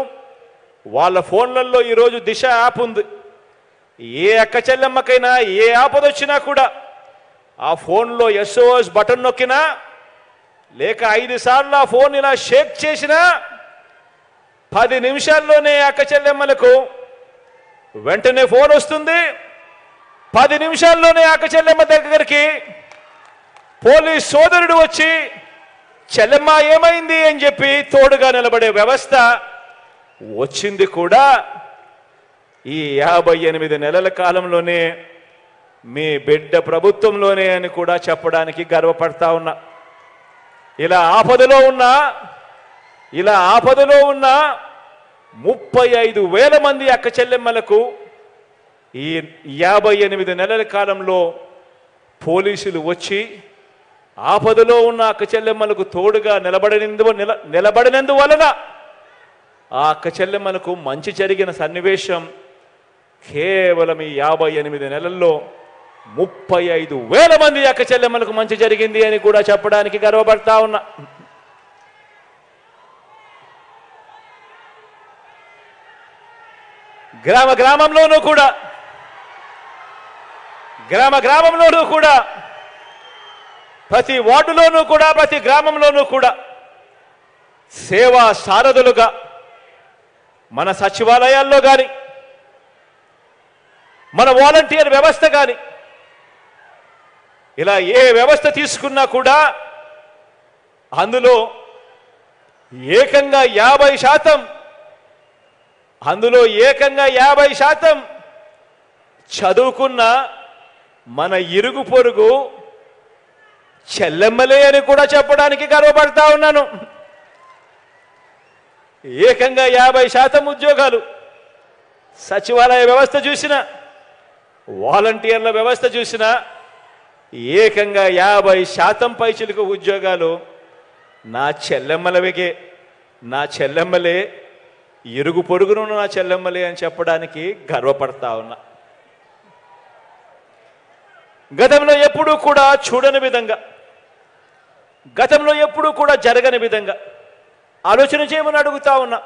వాళ్ళ ఫోన్లలో ఈరోజు దిశ యాప్ ఉంది. ఏ అక్క చెల్లెమ్మకైనా ఏ ఆపద వచ్చినా కూడా ఆ ఫోన్లో SOS బటన్ నొక్కినా లేక 5 సార్లు ఆ ఫోన్ ఇలా షేక్ చేసినా 10 నిమిషాల్లోనే అక్క చెల్లెమ్మలకు వెంటనే ఫోన్ వస్తుంది. 10 నిమిషాల్లోనే అక్క చెల్లెమ్మ దగ్గరికి పోలీస్ సోదరుడు వచ్చి చెల్లెమ్మ ఏమైంది అని చెప్పి తోడుగా నిలబడే వ్యవస్థ వచ్చింది కూడా ఈ 58 నెలల కాలంలోనే మీ బిడ్డ ప్రభుత్వంలోనే అని కూడా చెప్పడానికి గర్వపడతా ఉన్నా. ఇలా ఆపదలో ఉన్న 35,000 మంది అక్క చెల్లెమ్మలకు ఈ 58 నెలల కాలంలో పోలీసులు వచ్చి ఆపదలో ఉన్న అక్క చెల్లెమ్మలకు తోడుగా నిలబడినందువలన ఆ అక్క చెల్లెమ్మలకు మంచి జరిగిన సన్నివేశం కేవలం ఈ 58 నెలల్లో 35,000 మంది అక్క చెల్లెమ్మలకు మంచి జరిగింది అని కూడా చెప్పడానికి గర్వపడతా ఉన్నా. గ్రామ గ్రామంలోనూ కూడా ప్రతి వార్డులోనూ కూడా ప్రతి గ్రామంలోనూ కూడా సేవా సారథులుగా మన సచివాలయాల్లో కానీ మన వాలంటీర్ వ్యవస్థ కానీ ఇలా ఏ వ్యవస్థ తీసుకున్నా కూడా అందులో ఏకంగా 50% చదువుకున్న మన ఇరుగు పొరుగు చెల్లెమ్మలే అని కూడా చెప్పడానికి గర్వపడతా ఉన్నాను. ఏకంగా 50% ఉద్యోగాలు సచివాలయ వ్యవస్థ చూసినా వాలంటీర్ల వ్యవస్థ చూసినా ఏకంగా 50% పైచిలకు ఉద్యోగాలు నా చెల్లెమ్మలే ఇరుగు పొరుగును నా చెల్లెమ్మలే అని చెప్పడానికి గర్వపడతా ఉన్నా. గతంలో ఎప్పుడూ కూడా చూడని విధంగా, గతంలో ఎప్పుడూ కూడా జరగని విధంగా ఆలోచన చేయమని అడుగుతా ఉన్నా.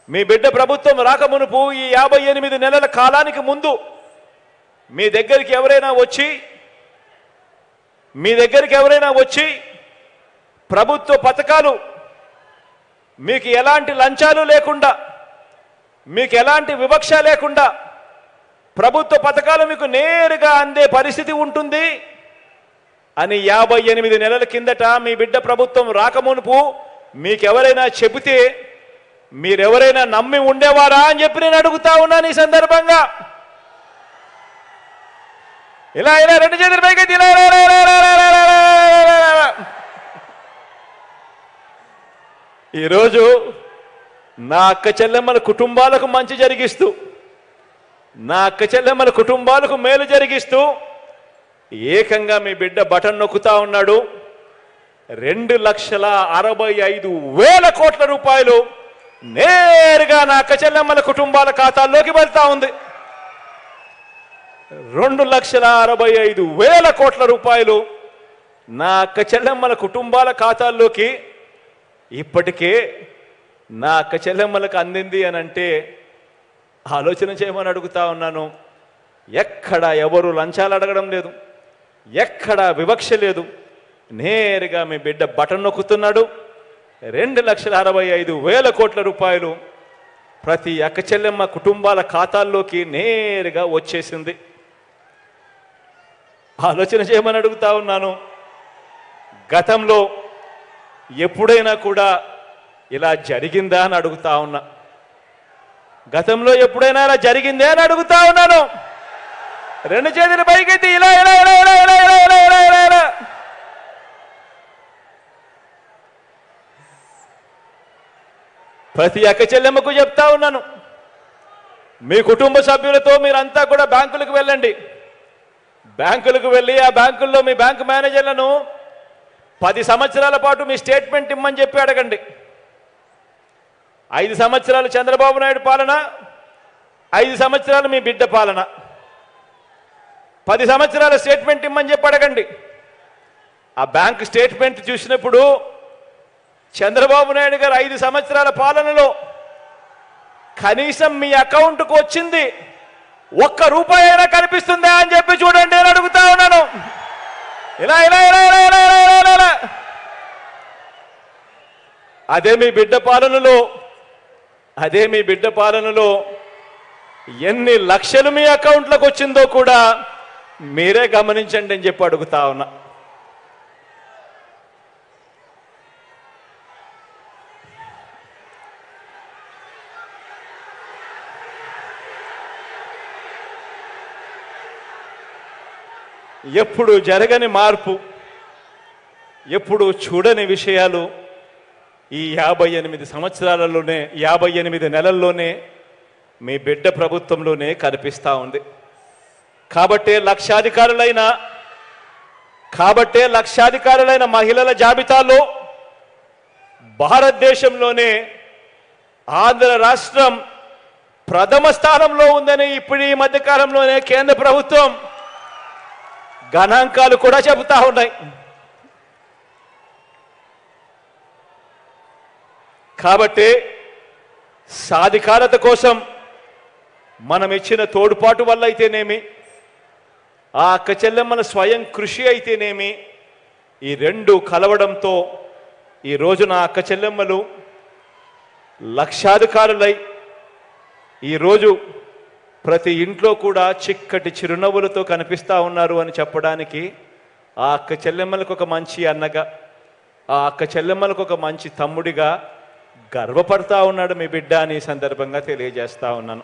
మీ బిడ్డ ప్రభుత్వం రాకమునుపు ఈ 58 నెలల కాలానికి ముందు మీ దగ్గరికి ఎవరైనా వచ్చి ప్రభుత్వ పథకాలు మీకు ఎలాంటి లంచాలు లేకుండా, మీకు ఎలాంటి వివక్ష లేకుండా ప్రభుత్వ పథకాలు మీకు నేరుగా అందే పరిస్థితి ఉంటుంది అని 58 నెలల కిందట మీ బిడ్డ ప్రభుత్వం రాకమునుపు మీకెవరైనా చెబితే మీరెవరైనా నమ్మి ఉండేవారా అని చెప్పి నేను అడుగుతా ఉన్నాను. ఈ సందర్భంగా ఇలా రెండు చేతుల పైకి ఈరోజు నా అక్క చెల్లెమ్మల కుటుంబాలకు మంచి జరిగిస్తూ, నా అక్క చెల్లెమ్మల కుటుంబాలకు మేలు జరిగిస్తూ ఏకంగా మీ బిడ్డ బటన్ నొక్కుతా ఉన్నాడు. 2,65,000 కోట్ల రూపాయలు నేరుగా నా అక్క చెల్లెమ్మల కుటుంబాల ఖాతాల్లోకి వెళ్తా ఉంది. 2,65,000 కోట్ల రూపాయలు నా అక్క చెల్లెమ్మల కుటుంబాల ఖాతాల్లోకి ఇప్పటికే నా అక్క చెల్లెమ్మలకు అందింది అని అంటే ఆలోచన చేయమని అడుగుతా ఉన్నాను. ఎక్కడ ఎవరు లంచాలు అడగడం లేదు, ఎక్కడ వివక్ష లేదు. నేరుగా మీ బిడ్డ బటన్ నొక్కుతున్నాడు. 2,65,000 కోట్ల రూపాయలు ప్రతి అక్క చెల్లెమ్మ కుటుంబాల ఖాతాల్లోకి నేరుగా వచ్చేసింది. ఆలోచన చేయమని అడుగుతా ఉన్నాను. గతంలో ఎప్పుడైనా కూడా ఇలా జరిగిందా అని అడుగుతా ఉన్నా. గతంలో ఎప్పుడైనా ఇలా జరిగిందే అని అడుగుతా ఉన్నాను. రెండు చేతుల పైకెత్తి ఇలా ఇలా ఇలా ఇలా ఇలా ఇలా ఇలా ఇలా ఇలా ఇలా ప్రతి అక్క చెల్లెమ్మకు చెప్తా ఉన్నాను, మీ కుటుంబ సభ్యులతో మీరంతా కూడా బ్యాంకులకు వెళ్ళండి. బ్యాంకులకు వెళ్ళి ఆ బ్యాంకుల్లో మీ బ్యాంకు మేనేజర్లను 10 సంవత్సరాల పాటు మీ స్టేట్మెంట్ ఇమ్మని చెప్పి అడగండి. 5 సంవత్సరాలు చంద్రబాబు నాయుడు పాలన, 5 సంవత్సరాలు మీ బిడ్డ పాలన. 10 సంవత్సరాల స్టేట్మెంట్ ఇమ్మని చెప్పి అడగండి. ఆ బ్యాంక్ స్టేట్మెంట్ చూసినప్పుడు చంద్రబాబు నాయుడు గారు 5 సంవత్సరాల పాలనలో కనీసం మీ అకౌంట్కు వచ్చింది 1 రూపాయి అయినా కనిపిస్తుందా అని చెప్పి చూడండి అని అడుగుతా ఉన్నాను. ఇలా ఇలా ఇలా ఇలా ఇలా ఇలా ఇలా అదే మీ బిడ్డ పాలనలో ఎన్ని లక్షలు మీ అకౌంట్లకు వచ్చిందో కూడా మీరే గమనించండి అని చెప్పి అడుగుతా ఉన్నా. ఎప్పుడు జరగని మార్పు, ఎప్పుడు చూడని విషయాలు ఈ 58 సంవత్సరాలలోనే 58 నెలల్లోనే మీ బిడ్డ ప్రభుత్వంలోనే కనిపిస్తూ ఉంది. కాబట్టే లక్షాధికారులైన మహిళల జాబితాలో భారతదేశంలోనే ఆంధ్ర రాష్ట్రం ప్రథమ స్థానంలో ఉందని ఇప్పుడు ఈ మధ్యకాలంలోనే కేంద్ర ప్రభుత్వం గణాంకాలు కూడా చెబుతా ఉన్నాయి. కాబట్టి సాధికారత కోసం మనం ఇచ్చిన తోడ్పాటు వల్ల అయితేనేమి, ఆ అక్క చెల్లెమ్మల స్వయం కృషి అయితేనేమి, ఈ రెండు కలవడంతో ఈ రోజున అక్క చెల్లెమ్మలు లక్షాధికారులై ఈరోజు ప్రతి ఇంట్లో కూడా చిక్కటి చిరునవ్వులతో కనిపిస్తూ ఉన్నారు అని చెప్పడానికి ఆ అక్క చెల్లెమ్మలకు ఒక మంచి అన్నగా, ఆ అక్క చెల్లెమ్మలకు ఒక మంచి తమ్ముడిగా గర్వపడతా ఉన్నాడు మీ బిడ్డ అని ఈ సందర్భంగా తెలియజేస్తా ఉన్నాను.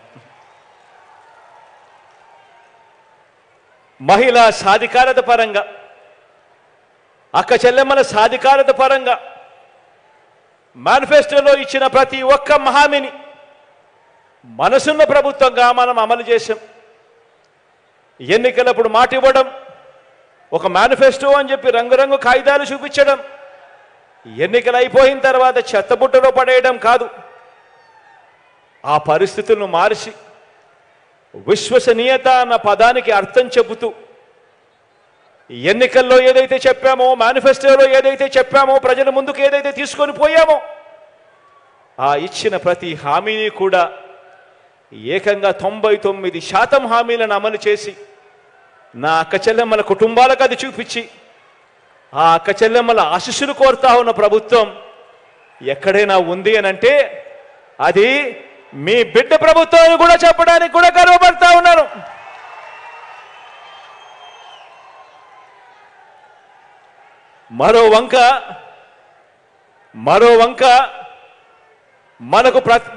మహిళా సాధికారత పరంగా, అక్క చెల్లెమ్మల సాధికారత పరంగా మేనిఫెస్టోలో ఇచ్చిన ప్రతి ఒక్క హామీని మనసున్న ప్రభుత్వంగా మనం అమలు చేశాం. ఎన్నికలప్పుడు మాట ఇవ్వడం, ఒక మేనిఫెస్టో అని చెప్పి రంగురంగు కాగితాలు చూపించడం, ఎన్నికలు అయిపోయిన తర్వాత చెత్తబుట్టలో పడేయడం కాదు. ఆ పరిస్థితులను మార్చి విశ్వసనీయత అన్న పదానికి అర్థం చెబుతూ ఎన్నికల్లో ఏదైతే చెప్పామో, మేనిఫెస్టోలో ఏదైతే చెప్పామో, ప్రజల ముందుకు ఏదైతే తీసుకొని పోయామో, ఆ ఇచ్చిన ప్రతి హామీని కూడా ఏకంగా 99% హామీలను అమలు చేసి నా అక్క చెల్లెమ్మల కుటుంబాలకు అది చూపించి ఆ అక్క చెల్లెమ్మల ఆశీస్సులు కోరుతా ఉన్న ప్రభుత్వం ఎక్కడైనా ఉంది అని అంటే అది మీ బిడ్డ ప్రభుత్వం కూడా చెప్పడానికి కూడా గర్వపడతా ఉన్నాను. మరో వంక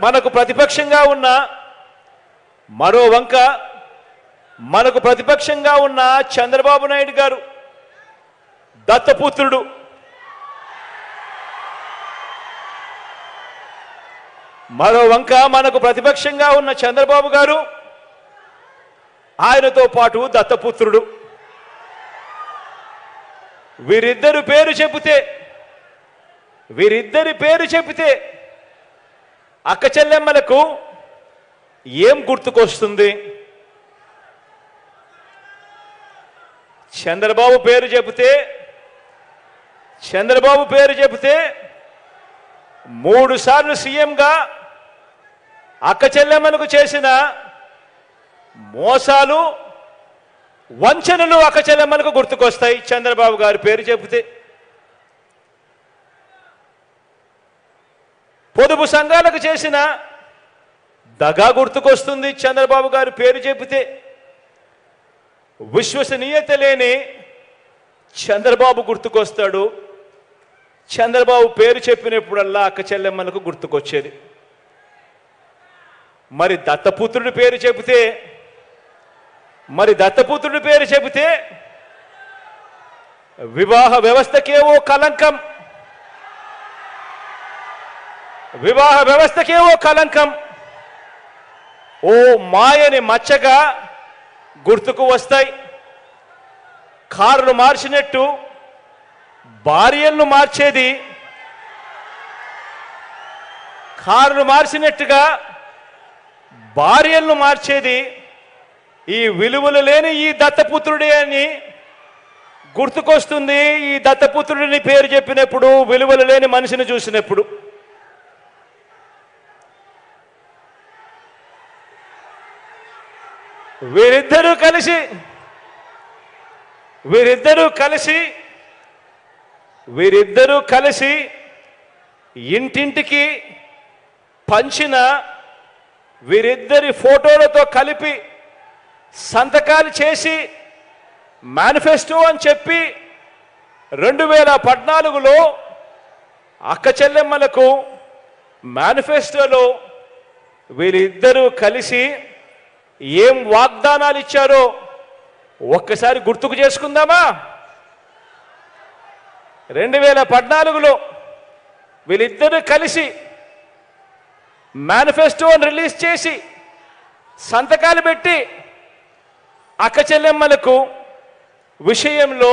మనకు ప్రతిపక్షంగా ఉన్న చంద్రబాబు నాయుడు గారు దత్తపుత్రుడు. మరో వంక మనకు ప్రతిపక్షంగా ఉన్న చంద్రబాబు గారు, ఆయనతో పాటు దత్తపుత్రుడు. వీరిద్దరి పేరు చెబితే అక్క చెల్లెమ్మలకు ఏం గుర్తుకొస్తుంది? చంద్రబాబు పేరు చెబితే 3 సార్లు సీఎంగా అక్క చెల్లెమ్మలకు చేసిన మోసాలు, వంచనలు అక్క చెల్లెమ్మలకు గుర్తుకొస్తాయి చంద్రబాబు గారి పేరు చెబితే. పొదుపు సంఘాలకు చేసిన దగా గుర్తుకొస్తుంది చంద్రబాబు గారి పేరు చెబితే. విశ్వసనీయత లేని చంద్రబాబు గుర్తుకొస్తాడు. చంద్రబాబు పేరు చెప్పినప్పుడల్లా అక్క చెల్లెమ్మలకు గుర్తుకొచ్చేది. మరి దత్తపుత్రుడి పేరు చెబితే వివాహ వ్యవస్థకేవో కలంకం, ఓ మాయని మచ్చగా గుర్తుకు వస్తాయి. కార్లు మార్చినట్టు భార్యలను మార్చేది, కార్లు మార్చినట్టుగా భార్యలను మార్చేది ఈ విలువలు లేని ఈ దత్తపుత్రుడే అని గుర్తుకొస్తుంది. ఈ దత్తపుత్రుడిని పేరు చెప్పినప్పుడు, విలువలు లేని మనిషిని చూసినప్పుడు. వీరిద్దరూ కలిసి ఇంటింటికి పంచిన వీరిద్దరి ఫోటోలతో కలిపి సంతకాలు చేసి మేనిఫెస్టో అని చెప్పి 2014లో అక్క చెల్లెమ్మలకు మేనిఫెస్టోలో వీరిద్దరూ కలిసి ఏం వాగ్దానాలు ఇచ్చారో ఒక్కసారి గుర్తుకు చేసుకుందామా? 2014లో వీళ్ళిద్దరూ కలిసి మేనిఫెస్టోని రిలీజ్ చేసి సంతకాలు పెట్టి అక్క చెల్లెమ్మలకు విషయంలో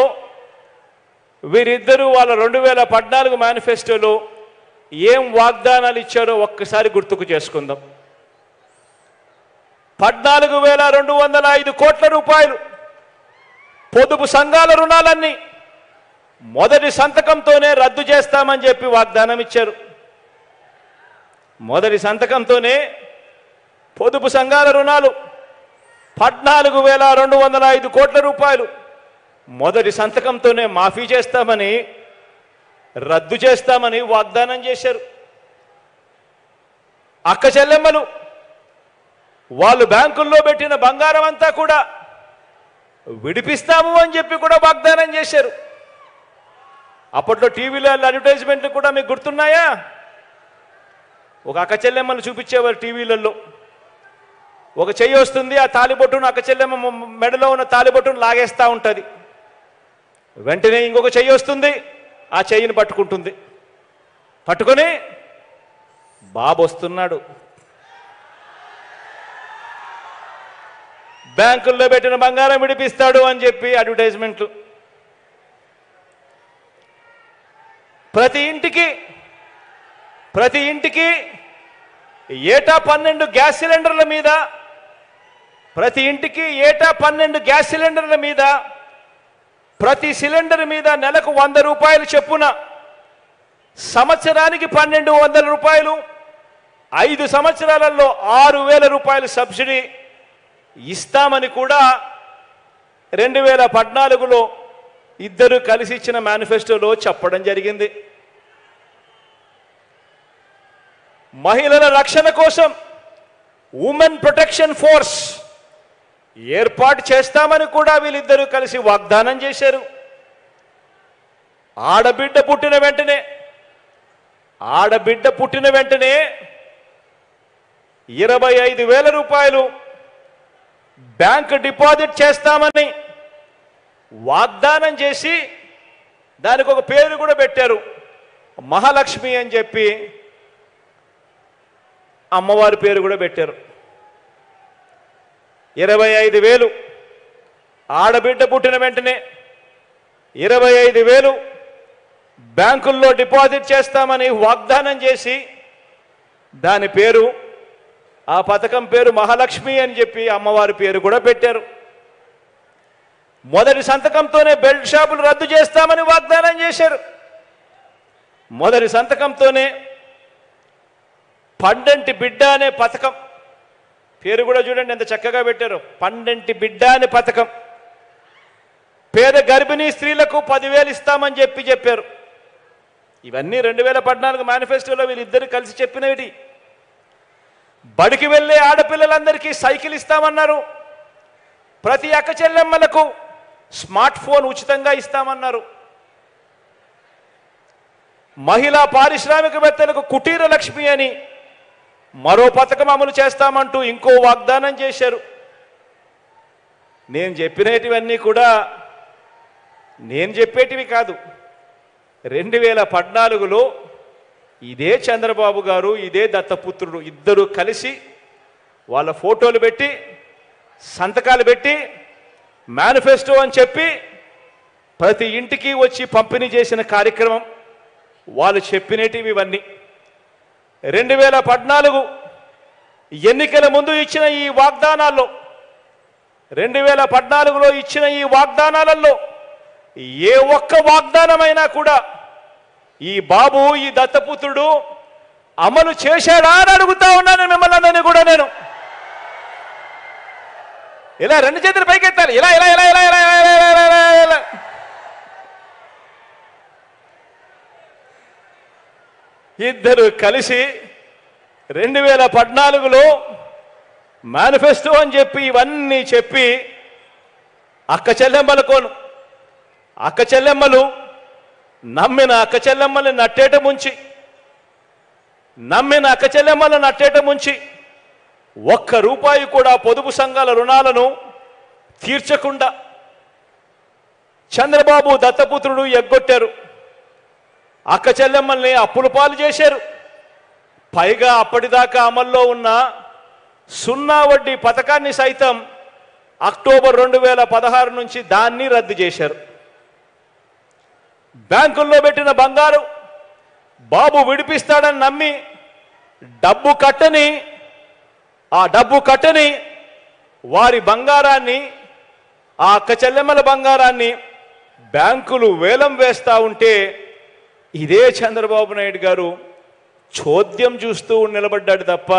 వీరిద్దరూ వాళ్ళ 2014 మేనిఫెస్టోలో ఏం వాగ్దానాలు ఇచ్చారో ఒక్కసారి గుర్తుకు చేసుకుందాం. 14,205 కోట్ల రూపాయలు పొదుపు సంఘాల రుణాలన్నీ మొదటి సంతకంతోనే రద్దు చేస్తామని చెప్పి వాగ్దానం ఇచ్చారు. మొదటి సంతకంతోనే పొదుపు సంఘాల రుణాలు 14,205 కోట్ల రూపాయలు మొదటి సంతకంతోనే మాఫీ చేస్తామని, రద్దు చేస్తామని వాగ్దానం చేశారు. అక్క చెల్లెమ్మలు వాళ్ళు బ్యాంకుల్లో పెట్టిన బంగారం అంతా కూడా విడిపిస్తాము అని చెప్పి కూడా వాగ్దానం చేశారు. అప్పట్లో టీవీలో అడ్వర్టైజ్మెంట్లు కూడా మీకు గుర్తున్నాయా? ఒక అక్క చెల్లెమ్మను చూపించేవారు టీవీలలో. ఒక చెయ్యి వస్తుంది, ఆ తాలిబొట్టును అక్క చెల్లెమ్మ మెడలో ఉన్న తాలిబొట్టును లాగేస్తూ ఉంటుంది. వెంటనే ఇంకొక చెయ్యి వస్తుంది, ఆ చెయ్యిని పట్టుకుంటుంది. పట్టుకొని బాబు వస్తున్నాడు, బ్యాంకుల్లో పెట్టిన బంగారం విడిపిస్తాడు అని చెప్పి అడ్వర్టైజ్మెంట్లు. ప్రతి ఇంటికి ఏటా 12 గ్యాస్ సిలిండర్ల మీద, ప్రతి ఇంటికి ఏటా 12 గ్యాస్ సిలిండర్ల మీద, ప్రతి సిలిండర్ మీద నెలకు 100 రూపాయలు చొప్పున, సంవత్సరానికి 1,200 రూపాయలు, 5 సంవత్సరాలలో 6,000 రూపాయలు సబ్సిడీ ఇస్తామని కూడా 2014లో ఇద్దరు కలిసి ఇచ్చిన మేనిఫెస్టోలో చెప్పడం జరిగింది. మహిళల రక్షణ కోసం ఉమెన్ ప్రొటెక్షన్ ఫోర్స్ ఏర్పాటు చేస్తామని కూడా వీళ్ళిద్దరూ కలిసి వాగ్దానం చేశారు. ఆడబిడ్డ పుట్టిన వెంటనే 25,000 రూపాయలు బ్యాంక్ డిపాజిట్ చేస్తామని వాగ్దానం చేసి దానికి ఒక పేరు కూడా పెట్టారు, మహాలక్ష్మి అని చెప్పి అమ్మవారి పేరు కూడా పెట్టారు. 25,000 ఆడబిడ్డ పుట్టిన వెంటనే 25,000 బ్యాంకుల్లో డిపాజిట్ చేస్తామని వాగ్దానం చేసి దాని పేరు, ఆ పథకం పేరు మహాలక్ష్మి అని చెప్పి అమ్మవారి పేరు కూడా పెట్టారు. మొదటి సంతకంతోనే బెల్ట్ షాపులు రద్దు చేస్తామని వాగ్దానం చేశారు. మొదటి సంతకంతోనే పండంటి బిడ్డ అనే పథకం పేరు కూడా చూడండి ఎంత చక్కగా పెట్టారు, పండంటి బిడ్డ అనే పథకం. పేద గర్భిణీ స్త్రీలకు 10,000 ఇస్తామని చెప్పారు. ఇవన్నీ 2014 మేనిఫెస్టోలో వీళ్ళిద్దరు కలిసి చెప్పినవి. బడికి వెళ్ళే ఆడపిల్లలందరికీ సైకిల్ ఇస్తామన్నారు. ప్రతి అక్క చెల్లెమ్మలకు స్మార్ట్ ఫోన్ ఉచితంగా ఇస్తామన్నారు. మహిళా పారిశ్రామికవేత్తలకు కుటీర లక్ష్మి అని మరో పథకం అమలు చేస్తామంటూ ఇంకో వాగ్దానం చేశారు. నేను చెప్పినటివన్నీ కూడా నేను చెప్పేటివి కాదు. 2014లో ఇదే చంద్రబాబు గారు, ఇదే దత్తపుత్రుడు ఇద్దరు కలిసి వాళ్ళ ఫోటోలు పెట్టి సంతకాలు పెట్టి మేనిఫెస్టో అని చెప్పి ప్రతి ఇంటికి వచ్చి పంపిణీ చేసిన కార్యక్రమం వాళ్ళు చెప్పినటివి ఇవన్నీ. 2014 ఎన్నికల ముందు ఇచ్చిన ఈ వాగ్దానాల్లో 2014లో ఇచ్చిన ఈ వాగ్దానాలలో ఏ ఒక్క వాగ్దానమైనా కూడా ఈ బాబు ఈ దత్తపుత్రుడు అమలు చేశాడా అని అడుగుతా ఉన్నాను మిమ్మల్ని అందరినీ కూడా. నేను ఇలా 2 చేతులు పైకెత్తాలి. ఇలా ఇలా ఇలా ఇలా ఇలా ఇలా ఇలా ఇద్దరు కలిసి 2014లో మేనిఫెస్టో అని చెప్పి ఇవన్నీ చెప్పి అక్క చెల్లెమ్మలు నమ్మిన అక్క చెల్లెమ్మల్ని నట్టేట ముంచి ఒక్క రూపాయి కూడా పొదుపు సంఘాల రుణాలను తీర్చకుండా చంద్రబాబు దత్తపుత్రుడు ఎగ్గొట్టారు. అక్క చెల్లెమ్మల్ని అప్పుల పాలు చేశారు. పైగా అప్పటిదాకా అమల్లో ఉన్న 0 వడ్డీ పథకాన్ని సైతం అక్టోబర్ 2016 నుంచి దాన్ని రద్దు చేశారు. బ్యాంకుల్లో పెట్టిన బంగారు బాబు విడిపిస్తాడని నమ్మి డబ్బు కట్టని వారి బంగారాన్ని, ఆ అక్క చెల్లెమ్మల బంగారాన్ని బ్యాంకులు వేలం వేస్తూ ఉంటే ఇదే చంద్రబాబు నాయుడు గారు చోద్యం చూస్తూ నిలబడ్డాడు తప్ప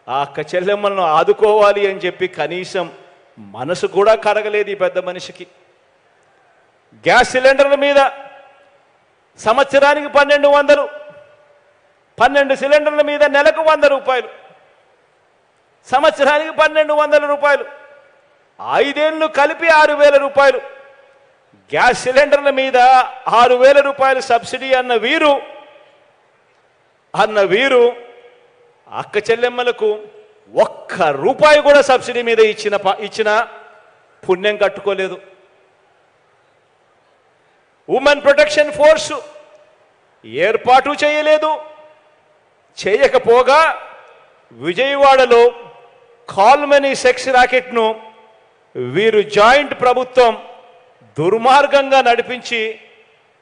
ఆ అక్క చెల్లెమ్మలను ఆదుకోవాలి అని చెప్పి కనీసం మనసు కూడా కరగలేదు ఈ పెద్ద మనిషికి. గ్యాస్ సిలిండర్ల మీద సంవత్సరానికి 12 సిలిండర్ల మీద నెలకు 100 రూపాయలు, సంవత్సరానికి 1200 రూపాయలు, 5 ఏళ్ళు కలిపి 6000 రూపాయలు. గ్యాస్ సిలిండర్ల మీద 6000 రూపాయలు సబ్సిడీ అన్న వీరు అక్క చెల్లెమ్మలకు 1 రూపాయి కూడా సబ్సిడీ మీద ఇచ్చిన పుణ్యం కట్టుకోలేదు. ఉమెన్ ప్రొటెక్షన్ ఫోర్స్ ఏర్పాటు చేయకపోగా విజయవాడలో కాల్మనీ సెక్స్ ర్యాకెట్ను వీరు జాయింట్ ప్రభుత్వం దుర్మార్గంగా నడిపించి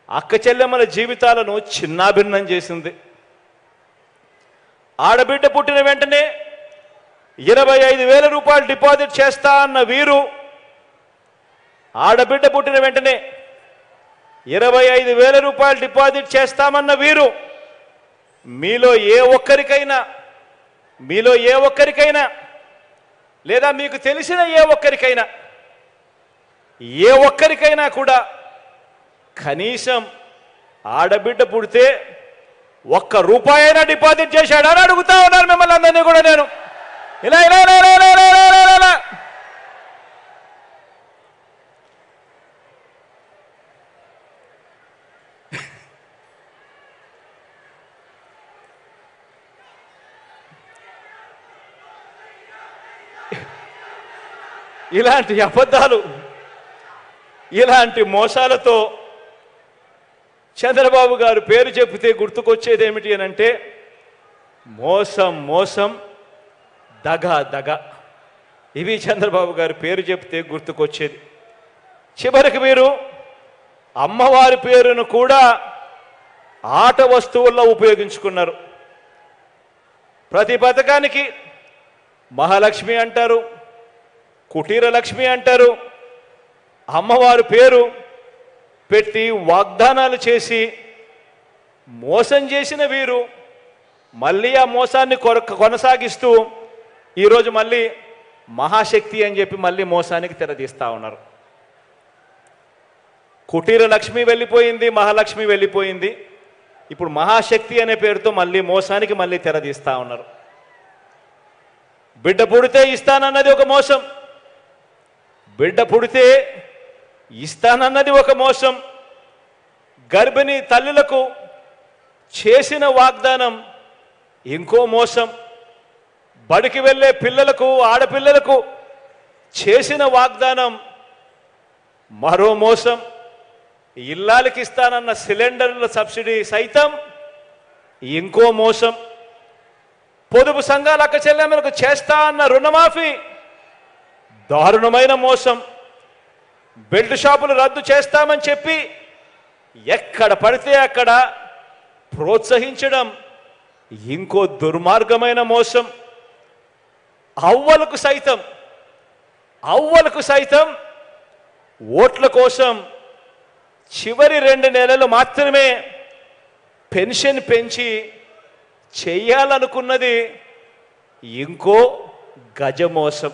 అక్క చెల్లెమ్మల జీవితాలను చిన్నాభిన్నం చేసింది. ఆడబిడ్డ పుట్టిన వెంటనే 25,000 రూపాయలు డిపాజిట్ చేస్తా అన్న వీరు, ఆడబిడ్డ పుట్టిన వెంటనే 25,000 రూపాయలు డిపాజిట్ చేస్తామన్న వీరు మీలో ఏ ఒక్కరికైనా లేదా మీకు తెలిసిన ఏ ఒక్కరికైనా కూడా కనీసం ఆడబిడ్డ పుడితే 1 రూపాయి అయినా డిపాజిట్ చేశాడా అని అడుగుతా ఉన్నాను మిమ్మల్ని అందరినీ కూడా. నేను ఇలా ఇలా ఇలా ఇలా ఇలా ఇలా ఇలాంటి అబద్ధాలు, ఇలాంటి మోసాలతో చంద్రబాబు గారు పేరు చెబితే గుర్తుకొచ్చేది ఏమిటి అని అంటే మోసం, దగ. ఇవి చంద్రబాబు గారి పేరు చెబితే గుర్తుకొచ్చేది. చివరికి మీరు అమ్మవారి పేరును కూడా ఆట వస్తువుల్లో ఉపయోగించుకున్నారు. ప్రతి పథకానికి మహాలక్ష్మి అంటారు, కుటీర లక్ష్మి అంటారు. అమ్మవారి పేరు పెట్టి వాగ్దానాలు చేసి మోసం చేసిన వీరు మళ్ళీ ఆ మోసాన్ని కొనసాగిస్తూ ఈరోజు మళ్ళీ మహాశక్తి అని చెప్పి మళ్ళీ మోసానికి తెరదీస్తూ ఉన్నారు. కుటీర లక్ష్మి వెళ్ళిపోయింది, మహాలక్ష్మి వెళ్ళిపోయింది. ఇప్పుడు మహాశక్తి అనే పేరుతో మళ్ళీ మోసానికి మళ్ళీ తెరదీస్తూ ఉన్నారు. బిడ్డ పుడితే ఇస్తానన్నది ఒక మోసం, బిడ్డ పుడితే ఇస్తానన్నది ఒక మోసం. గర్భిణీ తల్లులకు చేసిన వాగ్దానం ఇంకో మోసం. బడికి వెళ్ళే పిల్లలకు, ఆడపిల్లలకు చేసిన వాగ్దానం మరో మోసం. ఇల్లాలకి ఇస్తానన్న సిలిండర్ల సబ్సిడీ సైతం ఇంకో మోసం. పొదుపు సంఘాల అక్క చెల్లెమ్మలకు చేస్తా అన్న రుణమాఫీ దారుణమైన మోసం. బెల్ట్ షాపులు రద్దు చేస్తామని చెప్పి ఎక్కడ పడితే అక్కడ ప్రోత్సహించడం ఇంకో దుర్మార్గమైన మోసం. అవ్వలకు సైతం ఓట్ల కోసం చివరి 2 నెలలు మాత్రమే పెన్షన్ పెంచి చేయాలనుకున్నది ఇంకో గజమోసం.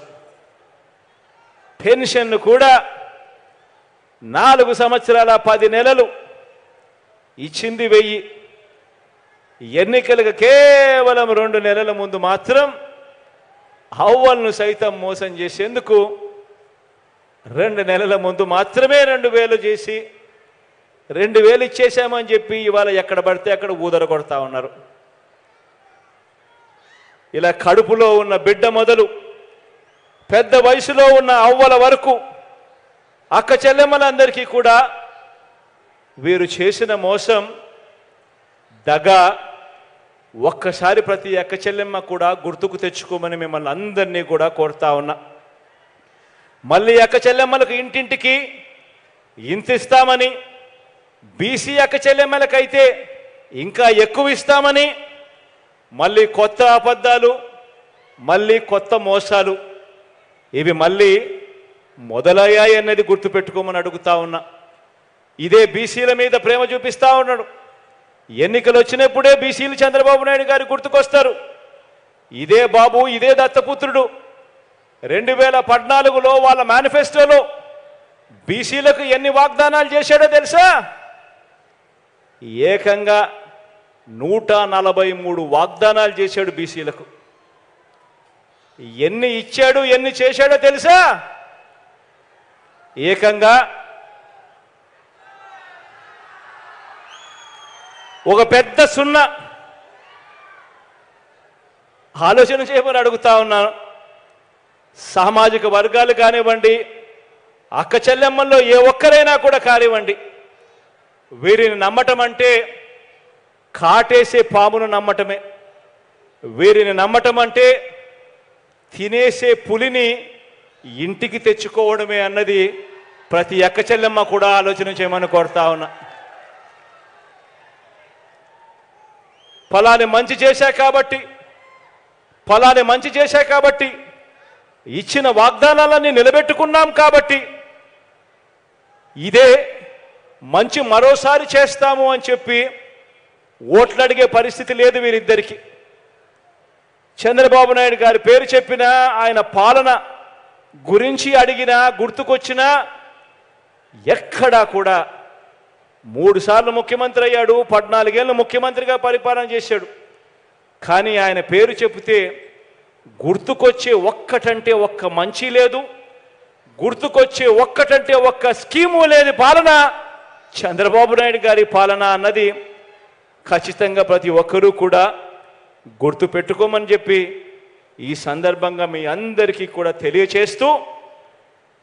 పెన్షన్ కూడా 4 సంవత్సరాల 10 నెలలు ఇచ్చింది 1000. ఎన్నికలకు కేవలం 2 నెలల ముందు మాత్రం అవ్వలను సైతం మోసం చేసేందుకు 2 నెలల ముందు మాత్రమే 2000 చేసి 2000 ఇచ్చేసామని చెప్పి ఇవాళ ఎక్కడ పడితే అక్కడ ఊదర కొడతా ఉన్నారు. ఇలా కడుపులో ఉన్న బిడ్డ మొదలు పెద్ద వయసులో ఉన్న అవ్వల వరకు అక్క చెల్లెమ్మలందరికీ కూడా వీరు చేసిన మోసం దగా ఒక్కసారి ప్రతి అక్క చెల్లెమ్మ కూడా గుర్తుకు తెచ్చుకోమని మిమ్మల్ని అందరినీ కూడా కోరుతా ఉన్నా. మళ్ళీ అక్క చెల్లెమ్మలకు ఇంటింటికి ఇంత ఇస్తామని, బీసీ అక్క చెల్లెమ్మలకైతే ఇంకా ఎక్కువ ఇస్తామని, మళ్ళీ కొత్త అబద్ధాలు, మళ్ళీ కొత్త మోసాలు ఇవి మళ్ళీ మొదలయ్యాయి అన్నది గుర్తుపెట్టుకోమని అడుగుతా ఉన్నా. ఇదే బీసీల మీద ప్రేమ చూపిస్తా ఉన్నాడు. ఎన్నికలు వచ్చినప్పుడే బీసీలు చంద్రబాబు నాయుడు గారు గుర్తుకొస్తారు. ఇదే బాబు, ఇదే దత్తపుత్రుడు 2014లో వాళ్ళ మేనిఫెస్టోలో బీసీలకు ఎన్ని వాగ్దానాలు చేశాడో తెలుసా? ఏకంగా 143 వాగ్దానాలు చేశాడు బీసీలకు. ఎన్ని ఇచ్చాడు, ఎన్ని చేశాడో తెలుసా? ఏకంగా ఒక పెద్ద 0. ఆలోచన చేయమని అడుగుతా ఉన్నాను. సామాజిక వర్గాలు కానివ్వండి, అక్క చెల్లెమ్మల్లో ఏ ఒక్కరైనా కూడా కానివ్వండి, వీరిని నమ్మటం అంటే కాటేసే పామును నమ్మటమే. వీరిని నమ్మటం అంటే తినేసే పులిని ఇంటికి తెచ్చుకోవడమే అన్నది ప్రతి అక్క చెల్లెమ్మ కూడా ఆలోచన చేయమని కోరుతా ఉన్నా. ఫలాని మంచి చేశా కాబట్టి ఇచ్చిన వాగ్దానాలన్నీ నిలబెట్టుకున్నాం కాబట్టి ఇదే మంచి మరోసారి చేస్తాము అని చెప్పి ఓట్లు అడిగే పరిస్థితి లేదు వీరిద్దరికి. చంద్రబాబు నాయుడు గారి పేరు చెప్పినా, ఆయన పాలన గురించి అడిగినా, గుర్తుకొచ్చినా ఎక్కడా కూడా 3 సార్లు ముఖ్యమంత్రి అయ్యాడు, 14 ఏళ్ళు ముఖ్యమంత్రిగా పరిపాలన చేశాడు. కానీ ఆయన పేరు చెబితే గుర్తుకొచ్చే ఒక్కటంటే ఒక్క మంచి లేదు, గుర్తుకొచ్చే ఒక్కటంటే ఒక్క స్కీము లేని పాలన చంద్రబాబు నాయుడు గారి పాలన అన్నది ఖచ్చితంగా ప్రతి ఒక్కరూ కూడా గుర్తు పెట్టుకోమని చెప్పి ఈ సందర్భంగా మీ అందరికీ కూడా తెలియచేస్తూ,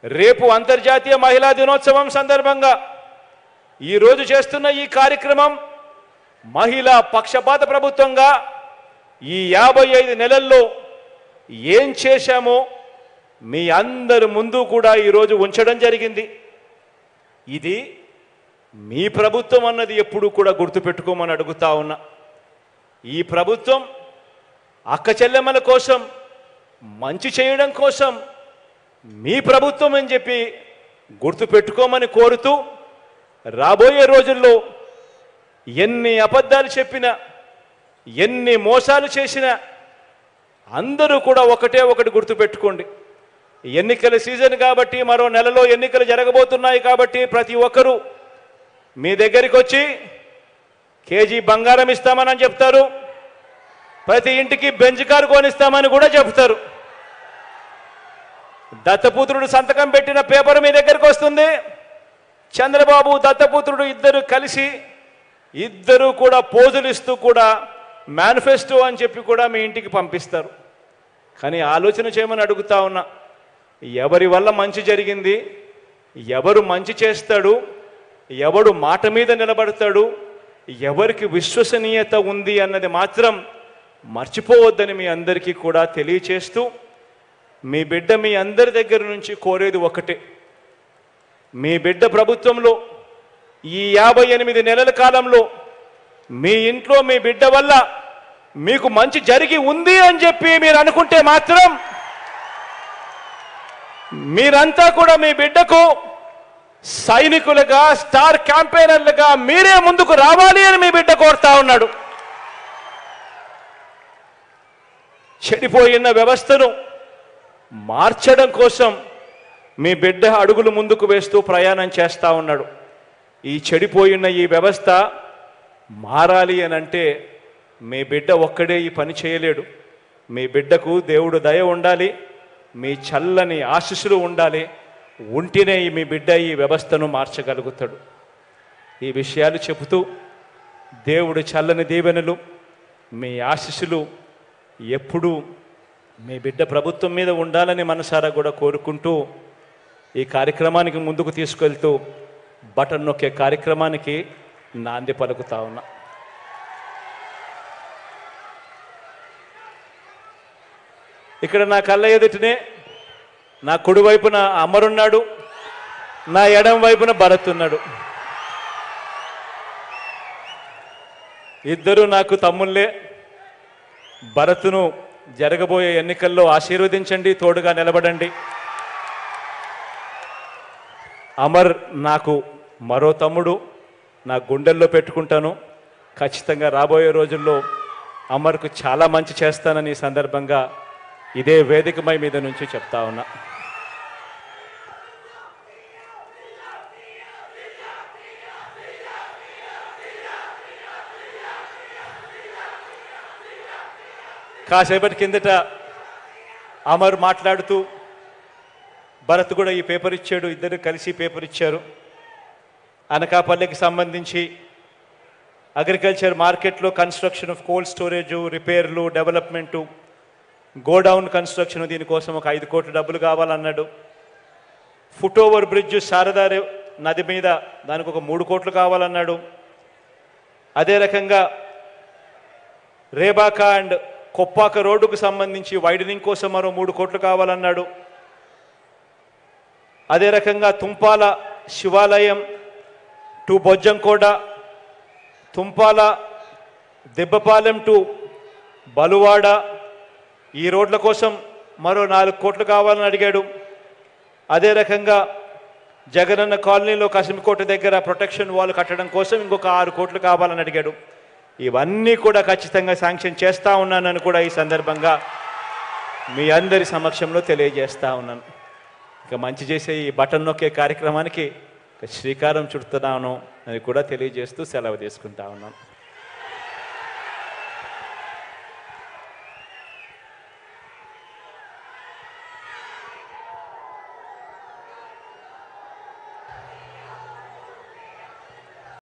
రేపు అంతర్జాతీయ మహిళా దినోత్సవం సందర్భంగా ఈరోజు చేస్తున్న ఈ కార్యక్రమం మహిళా పక్షపాత ప్రభుత్వంగా ఈ 55 నెలల్లో ఏం చేశామో మీ అందరి ముందు కూడా ఈరోజు ఉంచడం జరిగింది. ఇది మీ ప్రభుత్వం అన్నది ఎప్పుడు కూడా గుర్తుపెట్టుకోమని అడుగుతా ఉన్నా. ఈ ప్రభుత్వం అక్క చెల్లెమ్మల కోసం, మంచి చేయడం కోసం మీ ప్రభుత్వం అని చెప్పి గుర్తుపెట్టుకోమని కోరుతూ, రాబోయే రోజుల్లో ఎన్ని అబద్ధాలు చెప్పినా, ఎన్ని మోసాలు చేసినా అందరూ కూడా ఒకటి గుర్తుపెట్టుకోండి. ఎన్నికల సీజన్ కాబట్టి, మరో నెలలో ఎన్నికలు జరగబోతున్నాయి కాబట్టి ప్రతి ఒక్కరూ మీ దగ్గరికి వచ్చి కేజీ బంగారం ఇస్తామని చెప్తారు, ప్రతి ఇంటికి బెంచ్ కారు కొనిస్తామని కూడా చెప్తారు. దత్తపుత్రుడు సంతకం పెట్టిన పేపర్ మీ దగ్గరికి వస్తుంది. చంద్రబాబు, దత్తపుత్రుడు ఇద్దరు కలిసి ఇద్దరు కూడా పోజులు ఇస్తూ కూడా మేనిఫెస్టో అని చెప్పి కూడా మీ ఇంటికి పంపిస్తారు. కానీ ఆలోచన చేయమని అడుగుతా ఉన్నా, ఎవరి వల్ల మంచి జరిగింది, ఎవరు మంచి చేస్తాడు, ఎవడు మాట మీద నిలబడతాడు, ఎవరికి విశ్వసనీయత ఉంది అన్నది మాత్రం మర్చిపోవద్దని మీ అందరికీ కూడా తెలియచేస్తూ, మీ బిడ్డ మీ అందరి దగ్గర నుంచి కోరేది ఒకటే, మీ బిడ్డ ప్రభుత్వంలో ఈ 58 నెలల కాలంలో మీ ఇంట్లో మీ బిడ్డ వల్ల మీకు మంచి జరిగి ఉంది అని చెప్పి మీరు అనుకుంటే మాత్రం మీరంతా కూడా మీ బిడ్డకు సైనికులుగా స్టార్ క్యాంపెయినర్లుగా మీరే ముందుకు రావాలి అని మీ బిడ్డ కోరుతా ఉన్నాడు. చెడిపోయిన వ్యవస్థను మార్చడం కోసం మీ బిడ్డ అడుగులు ముందుకు వేస్తూ ప్రయాణం చేస్తూ ఉన్నాడు. ఈ చెడిపోయిన ఈ వ్యవస్థ మారాలి అని అంటే మీ బిడ్డ ఒక్కడే ఈ పని చేయలేడు. మీ బిడ్డకు దేవుడు దయ ఉండాలి, మీ చల్లని ఆశీస్సులు ఉండాలి. ఉంటేనే మీ బిడ్డ ఈ వ్యవస్థను మార్చగలుగుతాడు. ఈ విషయాలు చెబుతూ దేవుడు చల్లని దీవెనలు, మీ ఆశీస్సులు ఎప్పుడూ మీ బిడ్డ ప్రభుత్వం మీద ఉండాలని మనసారా కూడా కోరుకుంటూ ఈ కార్యక్రమానికి ముందుకు తీసుకెళ్తూ బటన్ నొక్కే కార్యక్రమానికి నాంది పలుకుతా ఉన్నా. ఇక్కడ నా కళ్ళ ఎదుటనే నా కుడి వైపున అమరున్నాడు, నా ఎడం వైపున భరత్ ఉన్నాడు. ఇద్దరు నాకు తమ్ముళ్ళే. భరత్ను జరగబోయే ఎన్నికల్లో ఆశీర్వదించండి, తోడుగా నిలబడండి. అమర్ నాకు మరో తమ్ముడు, నా గుండెల్లో పెట్టుకుంటాను. ఖచ్చితంగా రాబోయే రోజుల్లో అమర్కు చాలా మంచి చేస్తానని ఈ సందర్భంగా ఇదే వేదికమై మీద నుంచి చెప్తా ఉన్నా. కాసేపటి కిందట అమర్ మాట్లాడుతూ భరత్ కూడా ఈ పేపర్ ఇచ్చాడు, ఇద్దరు కలిసి పేపర్ ఇచ్చారు. అనకాపల్లికి సంబంధించి అగ్రికల్చర్ మార్కెట్లో కన్స్ట్రక్షన్ ఆఫ్ కోల్డ్ స్టోరేజ్, రిపేర్లు, డెవలప్మెంటు, గోడౌన్ కన్స్ట్రక్షన్, దీనికోసం ఒక 5 కోట్ల డబ్బులు కావాలన్నాడు. ఫుట్ ఓవర్ బ్రిడ్జ్ శారదా నది మీద దానికి ఒక 3 కోట్లు కావాలన్నాడు. అదే రకంగా రేబాక అండ్ కొప్పాక రోడ్డుకు సంబంధించి వైడనింగ్ కోసం మరో 3 కోట్లు కావాలన్నాడు. అదే రకంగా తుంపాల శివాలయం టు బొజ్జంకోట, తుంపాల దెబ్బపాలెం టు బలువాడ, ఈ రోడ్ల కోసం మరో 4 కోట్లు కావాలని అడిగాడు. అదే రకంగా జగనన్న కాలనీలో కసిమికోట దగ్గర ప్రొటెక్షన్ వాల్ కట్టడం కోసం ఇంకొక 6 కోట్లు కావాలని అడిగాడు. ఇవన్నీ కూడా ఖచ్చితంగా శాంక్షన్ చేస్తూ ఉన్నానని కూడా ఈ సందర్భంగా మీ అందరి సమక్షంలో తెలియజేస్తూ ఉన్నాను. ఇక మంచి చేసే ఈ బటన్ నొక్కే కార్యక్రమానికి శ్రీకారం చుడుతున్నాను అని కూడా తెలియజేస్తూ సెలవు తీసుకుంటా ఉన్నాను.